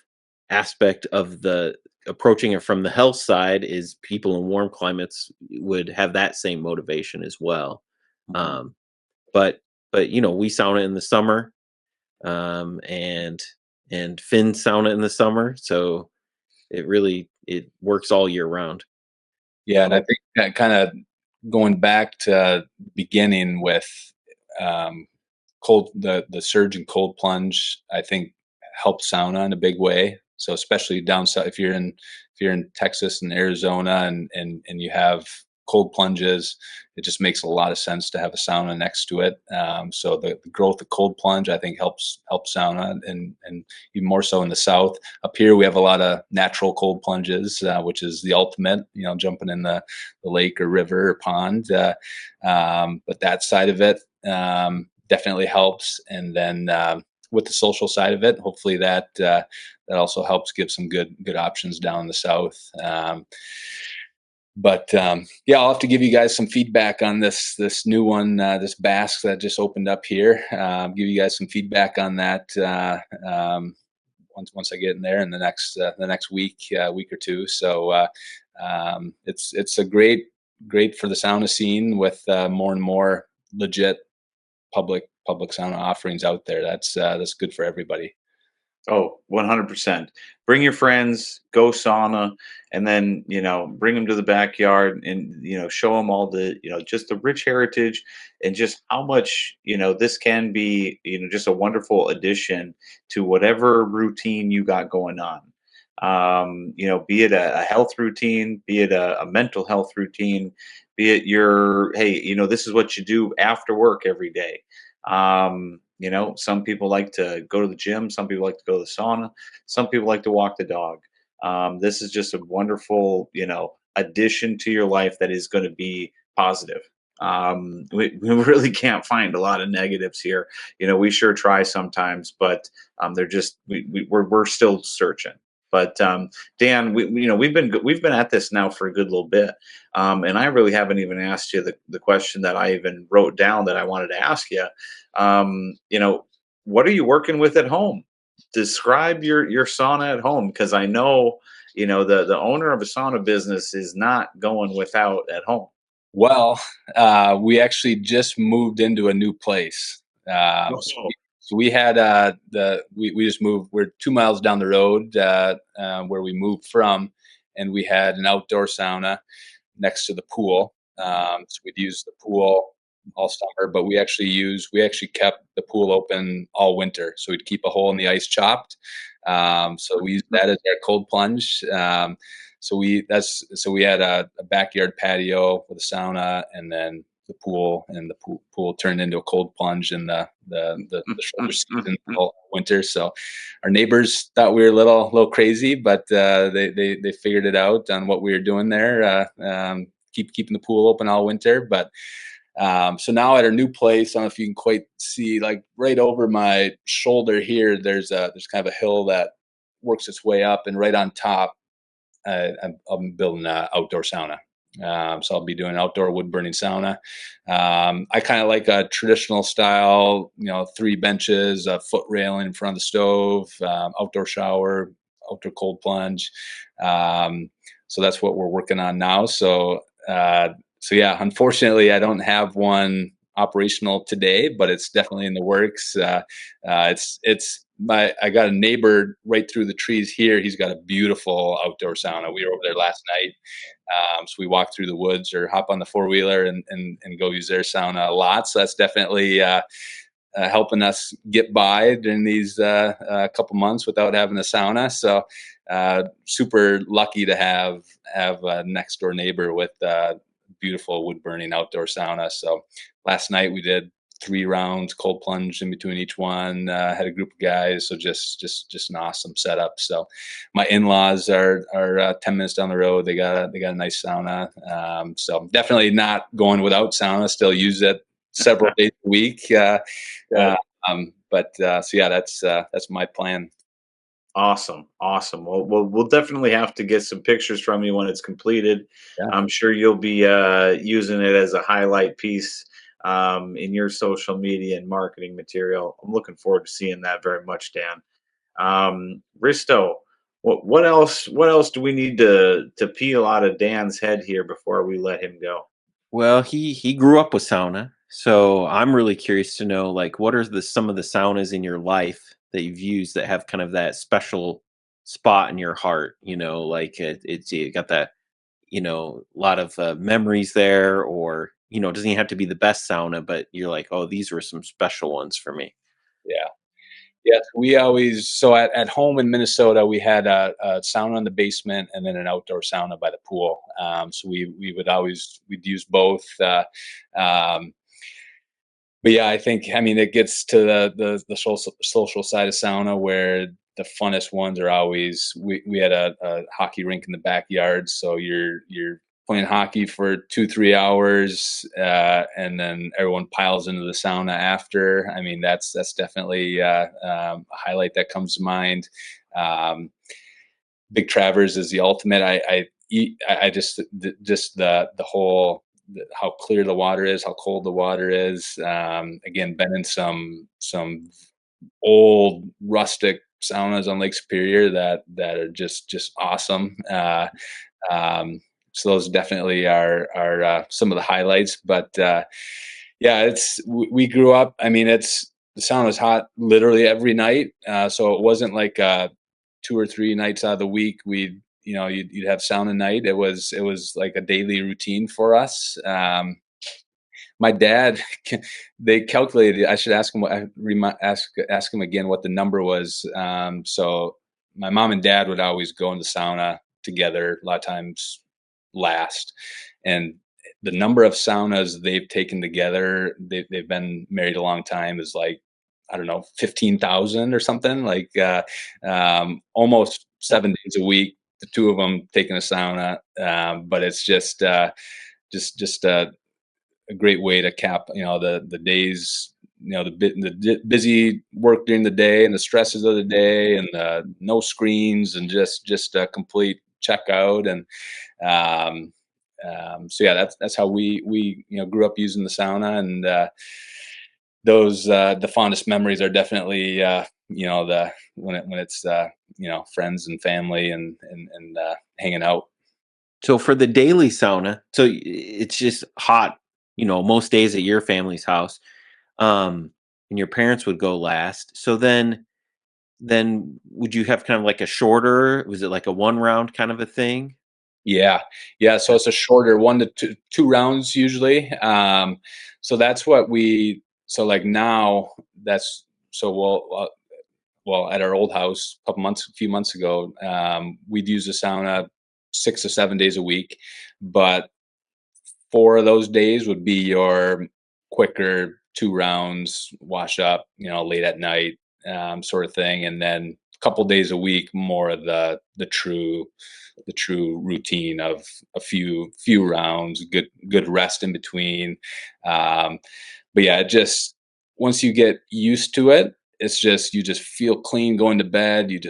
aspect of the approaching it from the health side, is people in warm climates would have that same motivation as well. Hmm. Um, but we sauna in the summer, and Finn sauna in the summer, so it works all year round. Yeah, and I think that kind of going back to beginning with um, the surge and cold plunge, I think helped sauna in a big way. So especially down south, if you're in Texas and Arizona, and you have cold plunges, it just makes a lot of sense to have a sauna next to it. So the growth of cold plunge, I think, helps sauna, and even more so in the south. Up here, we have a lot of natural cold plunges, which is the ultimate. Jumping in the lake or river or pond. But that side of it definitely helps. And then with the social side of it, hopefully that also helps give some good options down in the south. But yeah, I'll have to give you guys some feedback on this new one, this Basque that just opened up here. Give you guys some feedback on that once I get in there in the next week or two. So it's a great for the sauna scene with more and more legit public sauna offerings out there. That's good for everybody. Oh, 100%. Bring your friends, go sauna, and then, bring them to the backyard and, show them all the, just the rich heritage and just how much, this can be, just a wonderful addition to whatever routine you got going on. Be it a health routine, be it a mental health routine, be it hey, this is what you do after work every day. Some people like to go to the gym, some people like to go to the sauna, some people like to walk the dog. This is just a wonderful, addition to your life that is going to be positive. We really can't find a lot of negatives here. We sure try sometimes, but they're just we're still searching. But Dan, we've been at this now for a good little bit, and I really haven't even asked you the question that I even wrote down that I wanted to ask you. What are you working with at home? Describe your sauna at home, because I know the owner of a sauna business is not going without at home. Well, we actually just moved into a new place. So we had we just moved. We're 2 miles down the road where we moved from, and we had an outdoor sauna next to the pool. So we'd use the pool all summer, but we actually kept the pool open all winter. So we'd keep a hole in the ice chopped. So we used that as our cold plunge. So we had a backyard patio with a sauna, and then the pool, and the pool turned into a cold plunge in the shoulder season all winter. So our neighbors thought we were a little crazy, but they figured it out on what we were doing there. Keeping the pool open all winter, but so now at our new place, I don't know if you can quite see, like right over my shoulder here, there's kind of a hill that works its way up, and right on top, I'm building an outdoor sauna. So I'll be doing outdoor wood burning sauna. I kind of like a traditional style, 3 benches, a foot railing in front of the stove, outdoor shower, outdoor cold plunge. So that's what we're working on now. So yeah, unfortunately, I don't have one operational today, but it's definitely in the works. I got a neighbor right through the trees here. He's got a beautiful outdoor sauna. We were over there last night. So we walk through the woods or hop on the 4-wheeler and go use their sauna a lot. So that's definitely helping us get by during these couple months without having a sauna. So super lucky to have a next door neighbor with beautiful wood burning outdoor sauna. So last night we did 3 rounds, cold plunge in between each one. Had a group of guys, so just an awesome setup. So my in-laws are 10 minutes down the road. They got a nice sauna. So definitely not going without sauna. Still use it several days a week. So yeah, that's my plan. Awesome. Well, we'll definitely have to get some pictures from you when it's completed. Yeah. I'm sure you'll be using it as a highlight piece in your social media and marketing material. I'm looking forward to seeing that very much, Dan. Risto, what else do we need to peel out of Dan's head here before we let him go? Well, he grew up with sauna, so I'm really curious to know, like, what are some of the saunas in your life that you've used that have kind of that special spot in your heart? Like it's you got that, lot of memories there, or it doesn't even have to be the best sauna, but you're like, oh, these were some special ones for me. Yeah. Yes, we always, so at home in Minnesota, we had a sauna in the basement and then an outdoor sauna by the pool. So we'd use both. But yeah, I mean, it gets to the social side of sauna where the funnest ones are always, we had a hockey rink in the backyard. So you're playing hockey for 2-3 hours, and then everyone piles into the sauna after. I mean, that's definitely a highlight that comes to mind. Big Travers is the ultimate. I just the whole how clear the water is, how cold the water is. Again, been in some old rustic saunas on Lake Superior that are just awesome. So those definitely are some of the highlights. But yeah, we grew up. I mean, the sauna was hot literally every night. So it wasn't like 2 or 3 nights out of the week you'd have sauna night. It was like a daily routine for us. My dad, they calculated. I should ask him. Ask him again what the number was. So my mom and dad would always go in the sauna together. A lot of times, last, and the number of saunas they've taken together. They've been married a long time. Is like, I don't know, 15,000 or something. Like almost 7 days a week. The two of them taking a sauna. But it's just a great way to cap the days, the busy work during the day and the stresses of the day, and no screens, and just a complete checkout. And um, so yeah, that's how we grew up using the sauna. And those the fondest memories are definitely the when it's friends and family and hanging out. So for the daily sauna, so it's just hot, most days at your family's house. And your parents would go last. So then would you have kind of like a shorter, was it like a one round kind of a thing? Yeah, yeah. So it's a shorter 1 to 2 rounds usually. So that's what we. So like now, that's so well at our old house a few months ago. We'd use the sauna 6 or 7 days a week, but 4 of those days would be your quicker 2 rounds, wash up, late at night, sort of thing, and then a couple days a week more of the true routine of a few rounds, good rest in between. Um, but yeah, it just once you get used to it, it's just you just feel clean going to bed. You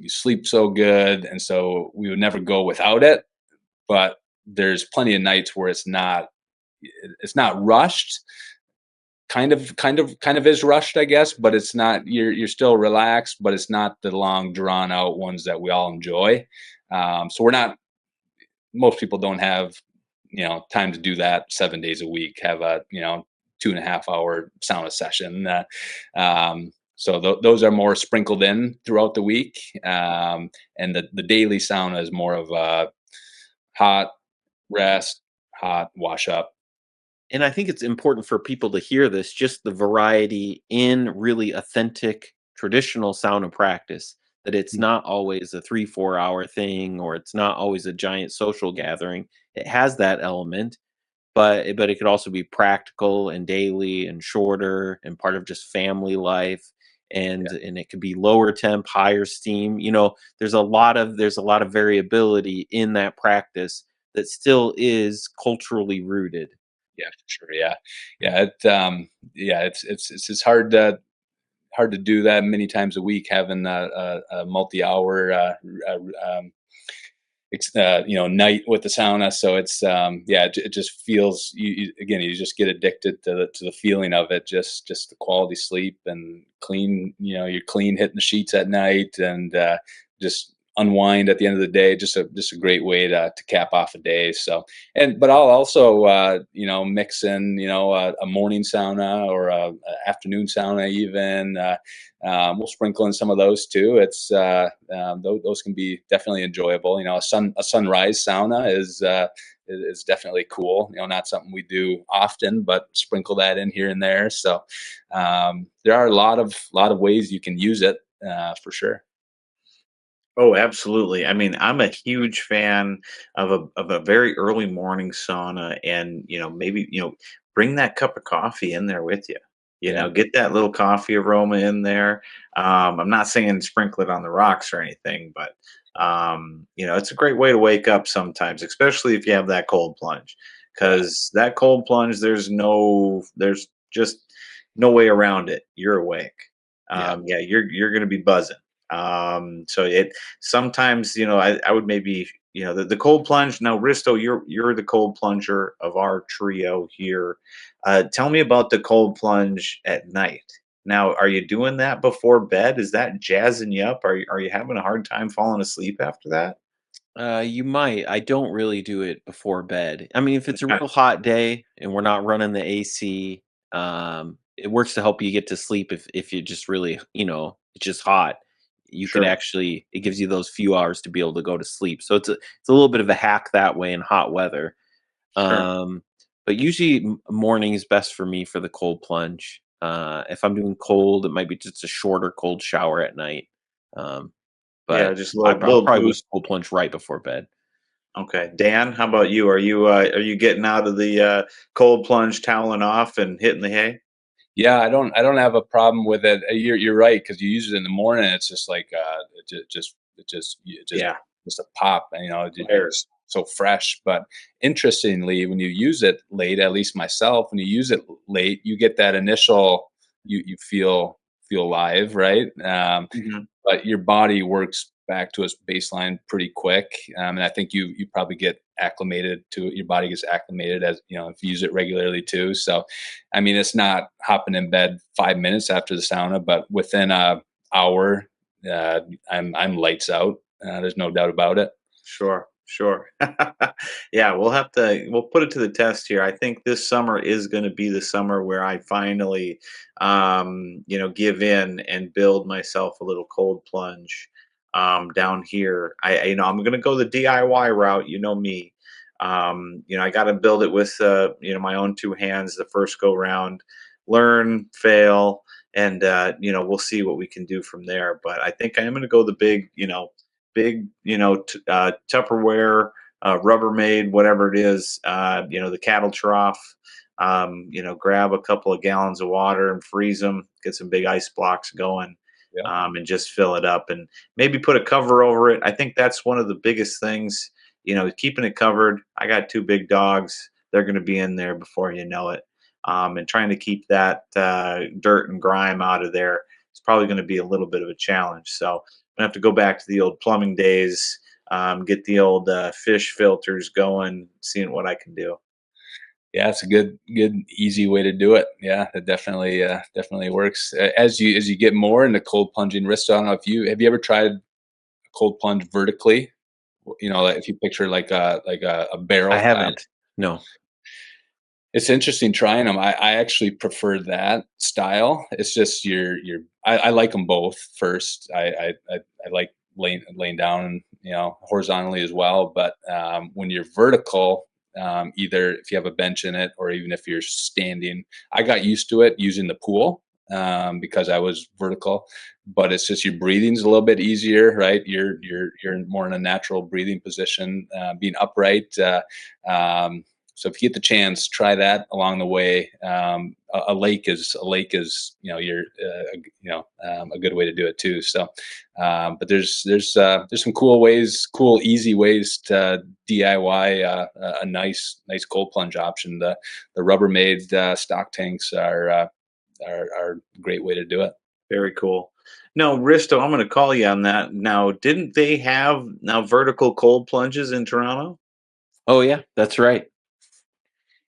sleep so good, and so we would never go without it. But there's plenty of nights where it's not rushed. Kind of is rushed, I guess, but it's not. You're still relaxed, but it's not the long drawn out ones that we all enjoy. So we're not. Most people don't have time to do that 7 days a week. Have a 2.5 hour sauna session. So those are more sprinkled in throughout the week, and the daily sauna is more of a hot rest, hot wash up. And I think it's important for people to hear this, just the variety in really authentic traditional sauna practice, that it's not always a 3-4 hour thing, or it's not always a giant social gathering. It has that element, but it could also be practical and daily and shorter and part of just family life. And it could be lower temp, higher steam. There's a lot of variability in that practice that still is culturally rooted. Yeah, for sure. Yeah, yeah. It's just hard to do that many times a week, having a multi-hour night with the sauna. So it's it just feels again, you just get addicted to the feeling of it. Just the quality sleep and clean. You're clean hitting the sheets at night, and just unwind at the end of the day. Just a great way to cap off a day. So but I'll also mix in a morning sauna or a afternoon sauna even. We'll sprinkle in some of those too. It's those can be definitely enjoyable. A sunrise sauna is definitely cool. Not something we do often, but sprinkle that in here and there. So there are a lot of ways you can use it for sure. Oh, absolutely. I mean, I'm a huge fan of a very early morning sauna, and maybe bring that cup of coffee in there with you. Yeah, Get that little coffee aroma in there. I'm not saying sprinkle it on the rocks or anything, but it's a great way to wake up sometimes, especially if you have that cold plunge. Because that cold plunge, there's just no way around it. You're awake. yeah, Yeah, you're gonna be buzzing. So it sometimes, I would maybe, the cold plunge. Now, Risto, you're the cold plunger of our trio here. Tell me about the cold plunge at night. Now, are you doing that before bed? Is that jazzing you up? Are you having a hard time falling asleep after that? You might. I don't really do it before bed. I mean, if it's a Okay, real hot day and we're not running the AC, it works to help you get to sleep. If you just really, it's just hot, you can sure, actually. It gives you those few hours to be able to go to sleep. So it's a little bit of a hack that way in hot weather. sure. Um, but usually morning is best for me for the cold plunge. If I'm doing cold, it might be just a shorter cold shower at night. Um, Yeah, but just a I'll little probably go boost. cold plunge right before bed. Okay, Dan, how about you? Are you getting out of the cold plunge, toweling off, and hitting the hay? Yeah, I don't have a problem with it. You're right, because you use it in the morning. It's just like it just Yeah, just a pop. You're fires. just so fresh. But interestingly, when you use it late, at least myself, when you use it late, you get that initial you feel alive, right? Mhm. But your body works back to its baseline pretty quick, and I think you probably get acclimated to it. Your body gets acclimated, as if you use it regularly too. So, I mean, it's not hopping in bed 5 minutes after the sauna, but within a hour, uh, I'm lights out. There's no doubt about it. Sure, sure. Yeah, we'll put it to the test here. I think this summer is going to be the summer where I finally, give in and build myself a little cold plunge down here. I'm going to go the DIY route. You know me. I got to build it with, my own two hands the first go round, learn, fail, and we'll see what we can do from there. But I think I am going to go the big, Tupperware, Rubbermaid, whatever it is, the cattle trough. Grab a couple of gallons of water and freeze them. Get some big ice blocks going, Yeah. and just fill it up, and maybe put a cover over it. I think that's one of the biggest things. Keeping it covered. I got two big dogs. They're going to be in there before you know it, and trying to keep that dirt and grime out of there. It's probably going to be a little bit of a challenge. So I have to go back to the old plumbing days, get the old fish filters going, seeing what I can do. Yeah, it's a good, easy way to do it. Yeah, it definitely works. As you get more into cold plunging wrist, I don't know if you ever tried cold plunge vertically. Like if you picture like a barrel I clamp. haven't. No. It's interesting trying them. I actually prefer that style. It's just I like them both. First, I like laying down, horizontally as well. But when you're vertical, either if you have a bench in it or even if you're standing, I got used to it using the pool, because I was vertical. But it's just your breathing's a little bit easier, right? You're more in a natural breathing position, being upright. So if you get the chance, try that along the way. A lake is you're a good way to do it too. So, but there's some cool easy ways to DIY a nice cold plunge option. The Rubbermaid stock tanks are a great way to do it. Very cool. No, Risto, I'm going to call you on that. Now, didn't they have now vertical cold plunges in Toronto? Oh yeah, that's right.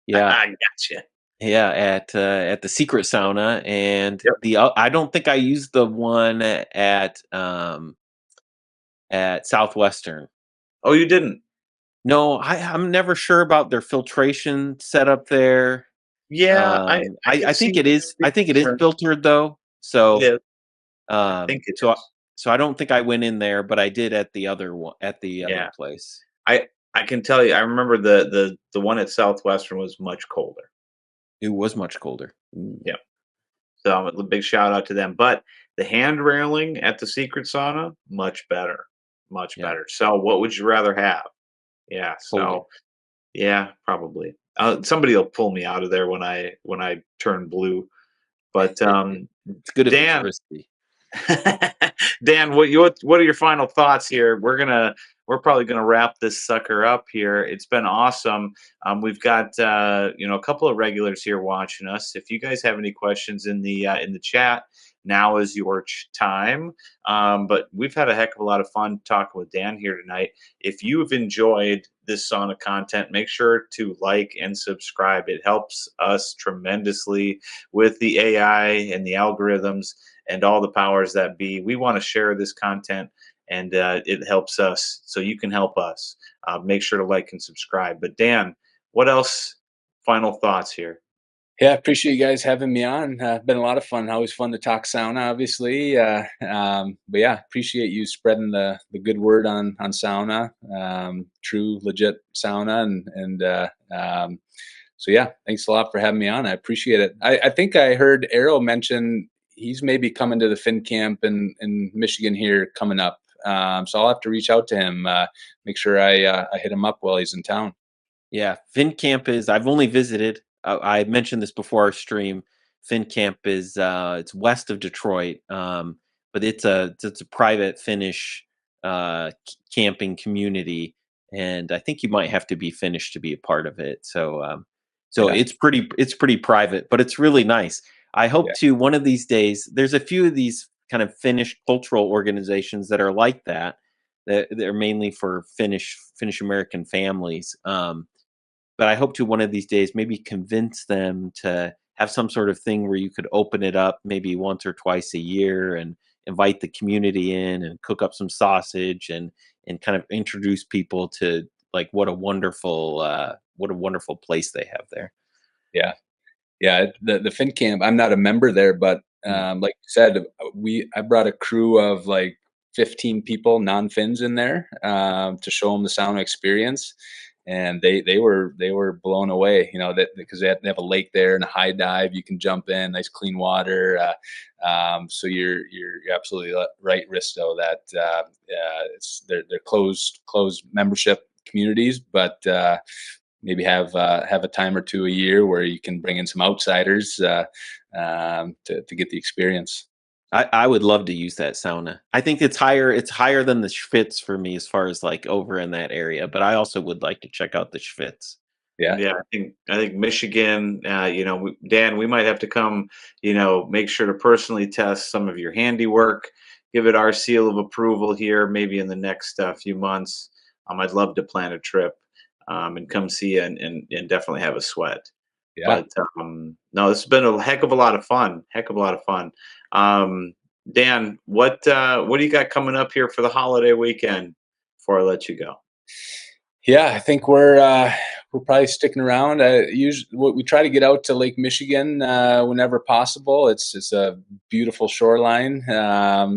Yeah, I gotcha. yeah. At the secret sauna, and Yep. I don't think I used the one at Southwestern. Oh, you didn't? No, I'm never sure about their filtration setup there. Yeah, I could I see think where it is. you'd I be think it is concerned. filtered though. It So is. I think it so is. so I don't think I went in there, but I did at the other one at the other Yeah. place. I can tell you, I remember the one at Southwestern was much colder. It was much colder. Mm, Yeah. So a big shout out to them. But the hand railing at the secret sauna, much better. Much yeah, better. So what would you rather have? Yeah. colder. So yeah, probably. Somebody will pull me out of there when I turn blue. But It's good if it's Dan, risky. Dan, what are your final thoughts here? We're probably gonna wrap this sucker up here. It's been awesome. We've got a couple of regulars here watching us. If you guys have any questions in the chat, now is your time. But we've had a heck of a lot of fun talking with Dan here tonight. If you've enjoyed this sauna content, make sure to like and subscribe. It helps us tremendously with the AI and the algorithms and all the powers that be. We want to share this content, and it helps us. So you can help us. Make sure to like and subscribe. But Dan, what else? Final thoughts here. Yeah, I appreciate you guys having me on. Been a lot of fun. Always fun to talk sauna, obviously. But yeah, appreciate you spreading the good word on sauna, true, legit sauna, and so yeah, thanks a lot for having me on. I appreciate it. I think I heard Arrow mention he's maybe coming to the Fin Camp in Michigan here coming up. So I'll have to reach out to him. Make sure I hit him up while he's in town. Yeah, FinCamp is. I've only visited. I mentioned this before our stream. FinCamp is it's west of Detroit, but it's a private Finnish camping community, and I think you might have to be Finnish to be a part of it. So Yeah, it's pretty private, but it's really nice. I hope yeah, to one of these days. There's a few of these kind of Finnish cultural organizations that are like that. That they're mainly for Finnish American families. But I hope to one of these days maybe convince them to have some sort of thing where you could open it up maybe once or twice a year and invite the community in and cook up some sausage and kind of introduce people to like what a wonderful place they have there. yeah. Yeah, the Fin Camp. I'm not a member there, but Mm. like you said, I brought a crew of like 15 people, non-Finns, in there to show them the sauna experience, and they were blown away. You know that because they have a lake there and a high dive. You can jump in, nice clean water. So you're absolutely right, Risto. That they're closed membership communities, but maybe have a time or two a year where you can bring in some outsiders to get the experience. I would love to use that sauna. I think it's higher than the Schwitz for me as far as like over in that area, but I also would like to check out the Schwitz. Yeah, Yeah, I think Michigan. Dan, we might have to come. Make sure to personally test some of your handiwork. Give it our seal of approval here, maybe in the next few months. I'd love to plan a trip and come see you and definitely have a sweat. yeah. But no, this has been a heck of a lot of fun. Heck of a lot of fun. Um, Dan, what do you got coming up here for the holiday weekend? Before I let you go. Yeah, I think we're probably sticking around. Usually, we try to get out to Lake Michigan whenever possible. It's a beautiful shoreline.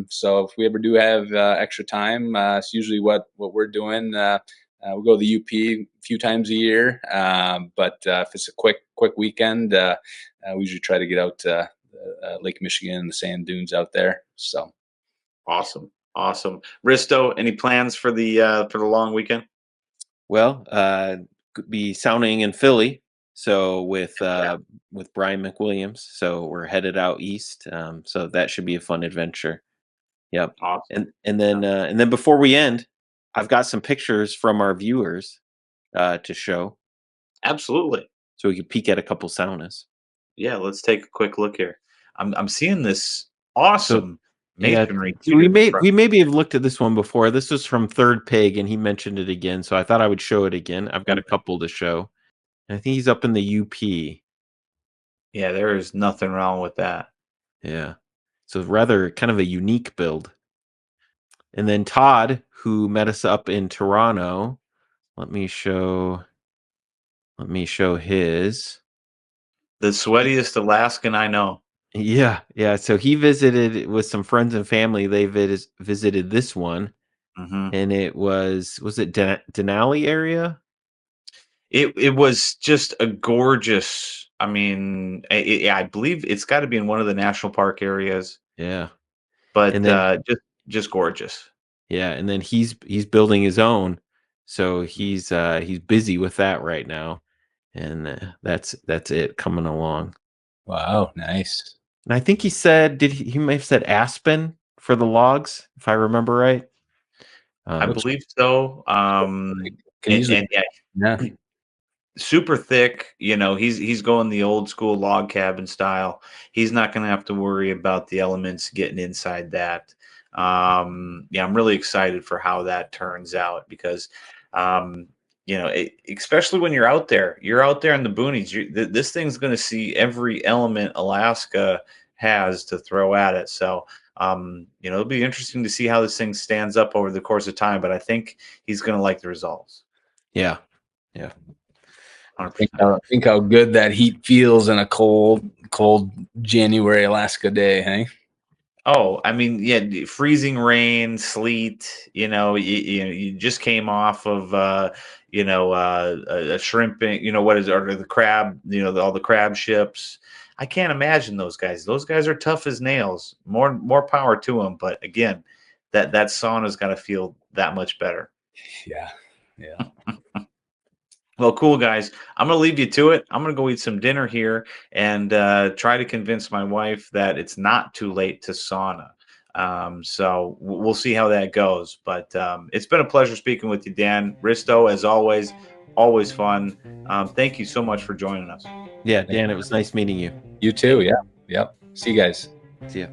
So if we ever do have extra time, it's usually what we're doing. We go to the UP a few times a year, but if it's a quick weekend, we usually try to get out to Lake Michigan and the sand dunes out there. So Awesome, awesome. Risto, any plans for the long weekend? Well, could be sounding in Philly. So with Brian McWilliams, so we're headed out east. So that should be a fun adventure. Yep. Awesome. And then before we end, I've got some pictures from our viewers to show, Absolutely. so we can peek at a couple saunas. Yeah, let's take a quick look here. I'm seeing this So awesome yeah, masonry so we to the may front. we maybe have looked at this one before. This was from Third Pig, and he mentioned it again. So I thought I would show it again. I've got a couple to show. And I think he's up in the UP. Yeah, there is nothing wrong with that. Yeah. So rather kind of a unique build. And then Todd, who met us up in Toronto, let me show his. The sweatiest Alaskan I know. Yeah. So he visited with some friends and family. They visited this one, Hmm. and it was it Denali area? It was just a gorgeous. I mean, I believe it's got to be in one of the national park areas, Yeah. but And then just gorgeous. yeah, and then he's building his own, so he's busy with that right now, and that's it coming along. wow, nice. And I think he said, he may have said Aspen for the logs, if I remember right. I Um, Looks believe so. like it can easily. And yeah, Yeah, super thick. He's going the old school log cabin style. He's not going to have to worry about the elements getting inside that. Yeah, I'm really excited for how that turns out because, especially when you're out there in the boonies, this thing's going to see every element Alaska has to throw at it. So, it'll be interesting to see how this thing stands up over the course of time, but I think he's going to like the results. Yeah. 100%. Think how good that heat feels in a cold January Alaska day, hey? Oh, I mean, yeah, freezing rain, sleet. You just came off of, a shrimping. What is it? Or the crab? All the crab ships. I can't imagine those guys. Those guys are tough as nails. More power to them. But again, that sauna's got to feel that much better. Yeah. Well, cool, guys. I'm going to leave you to it. I'm going to go eat some dinner here and try to convince my wife that it's not too late to sauna. So we'll see how that goes. But it's been a pleasure speaking with you, Dan. Risto, as always fun. Thank you so much for joining us. Yeah, Dan, it was nice meeting you. You too. Yeah. Yep. See you guys. See ya.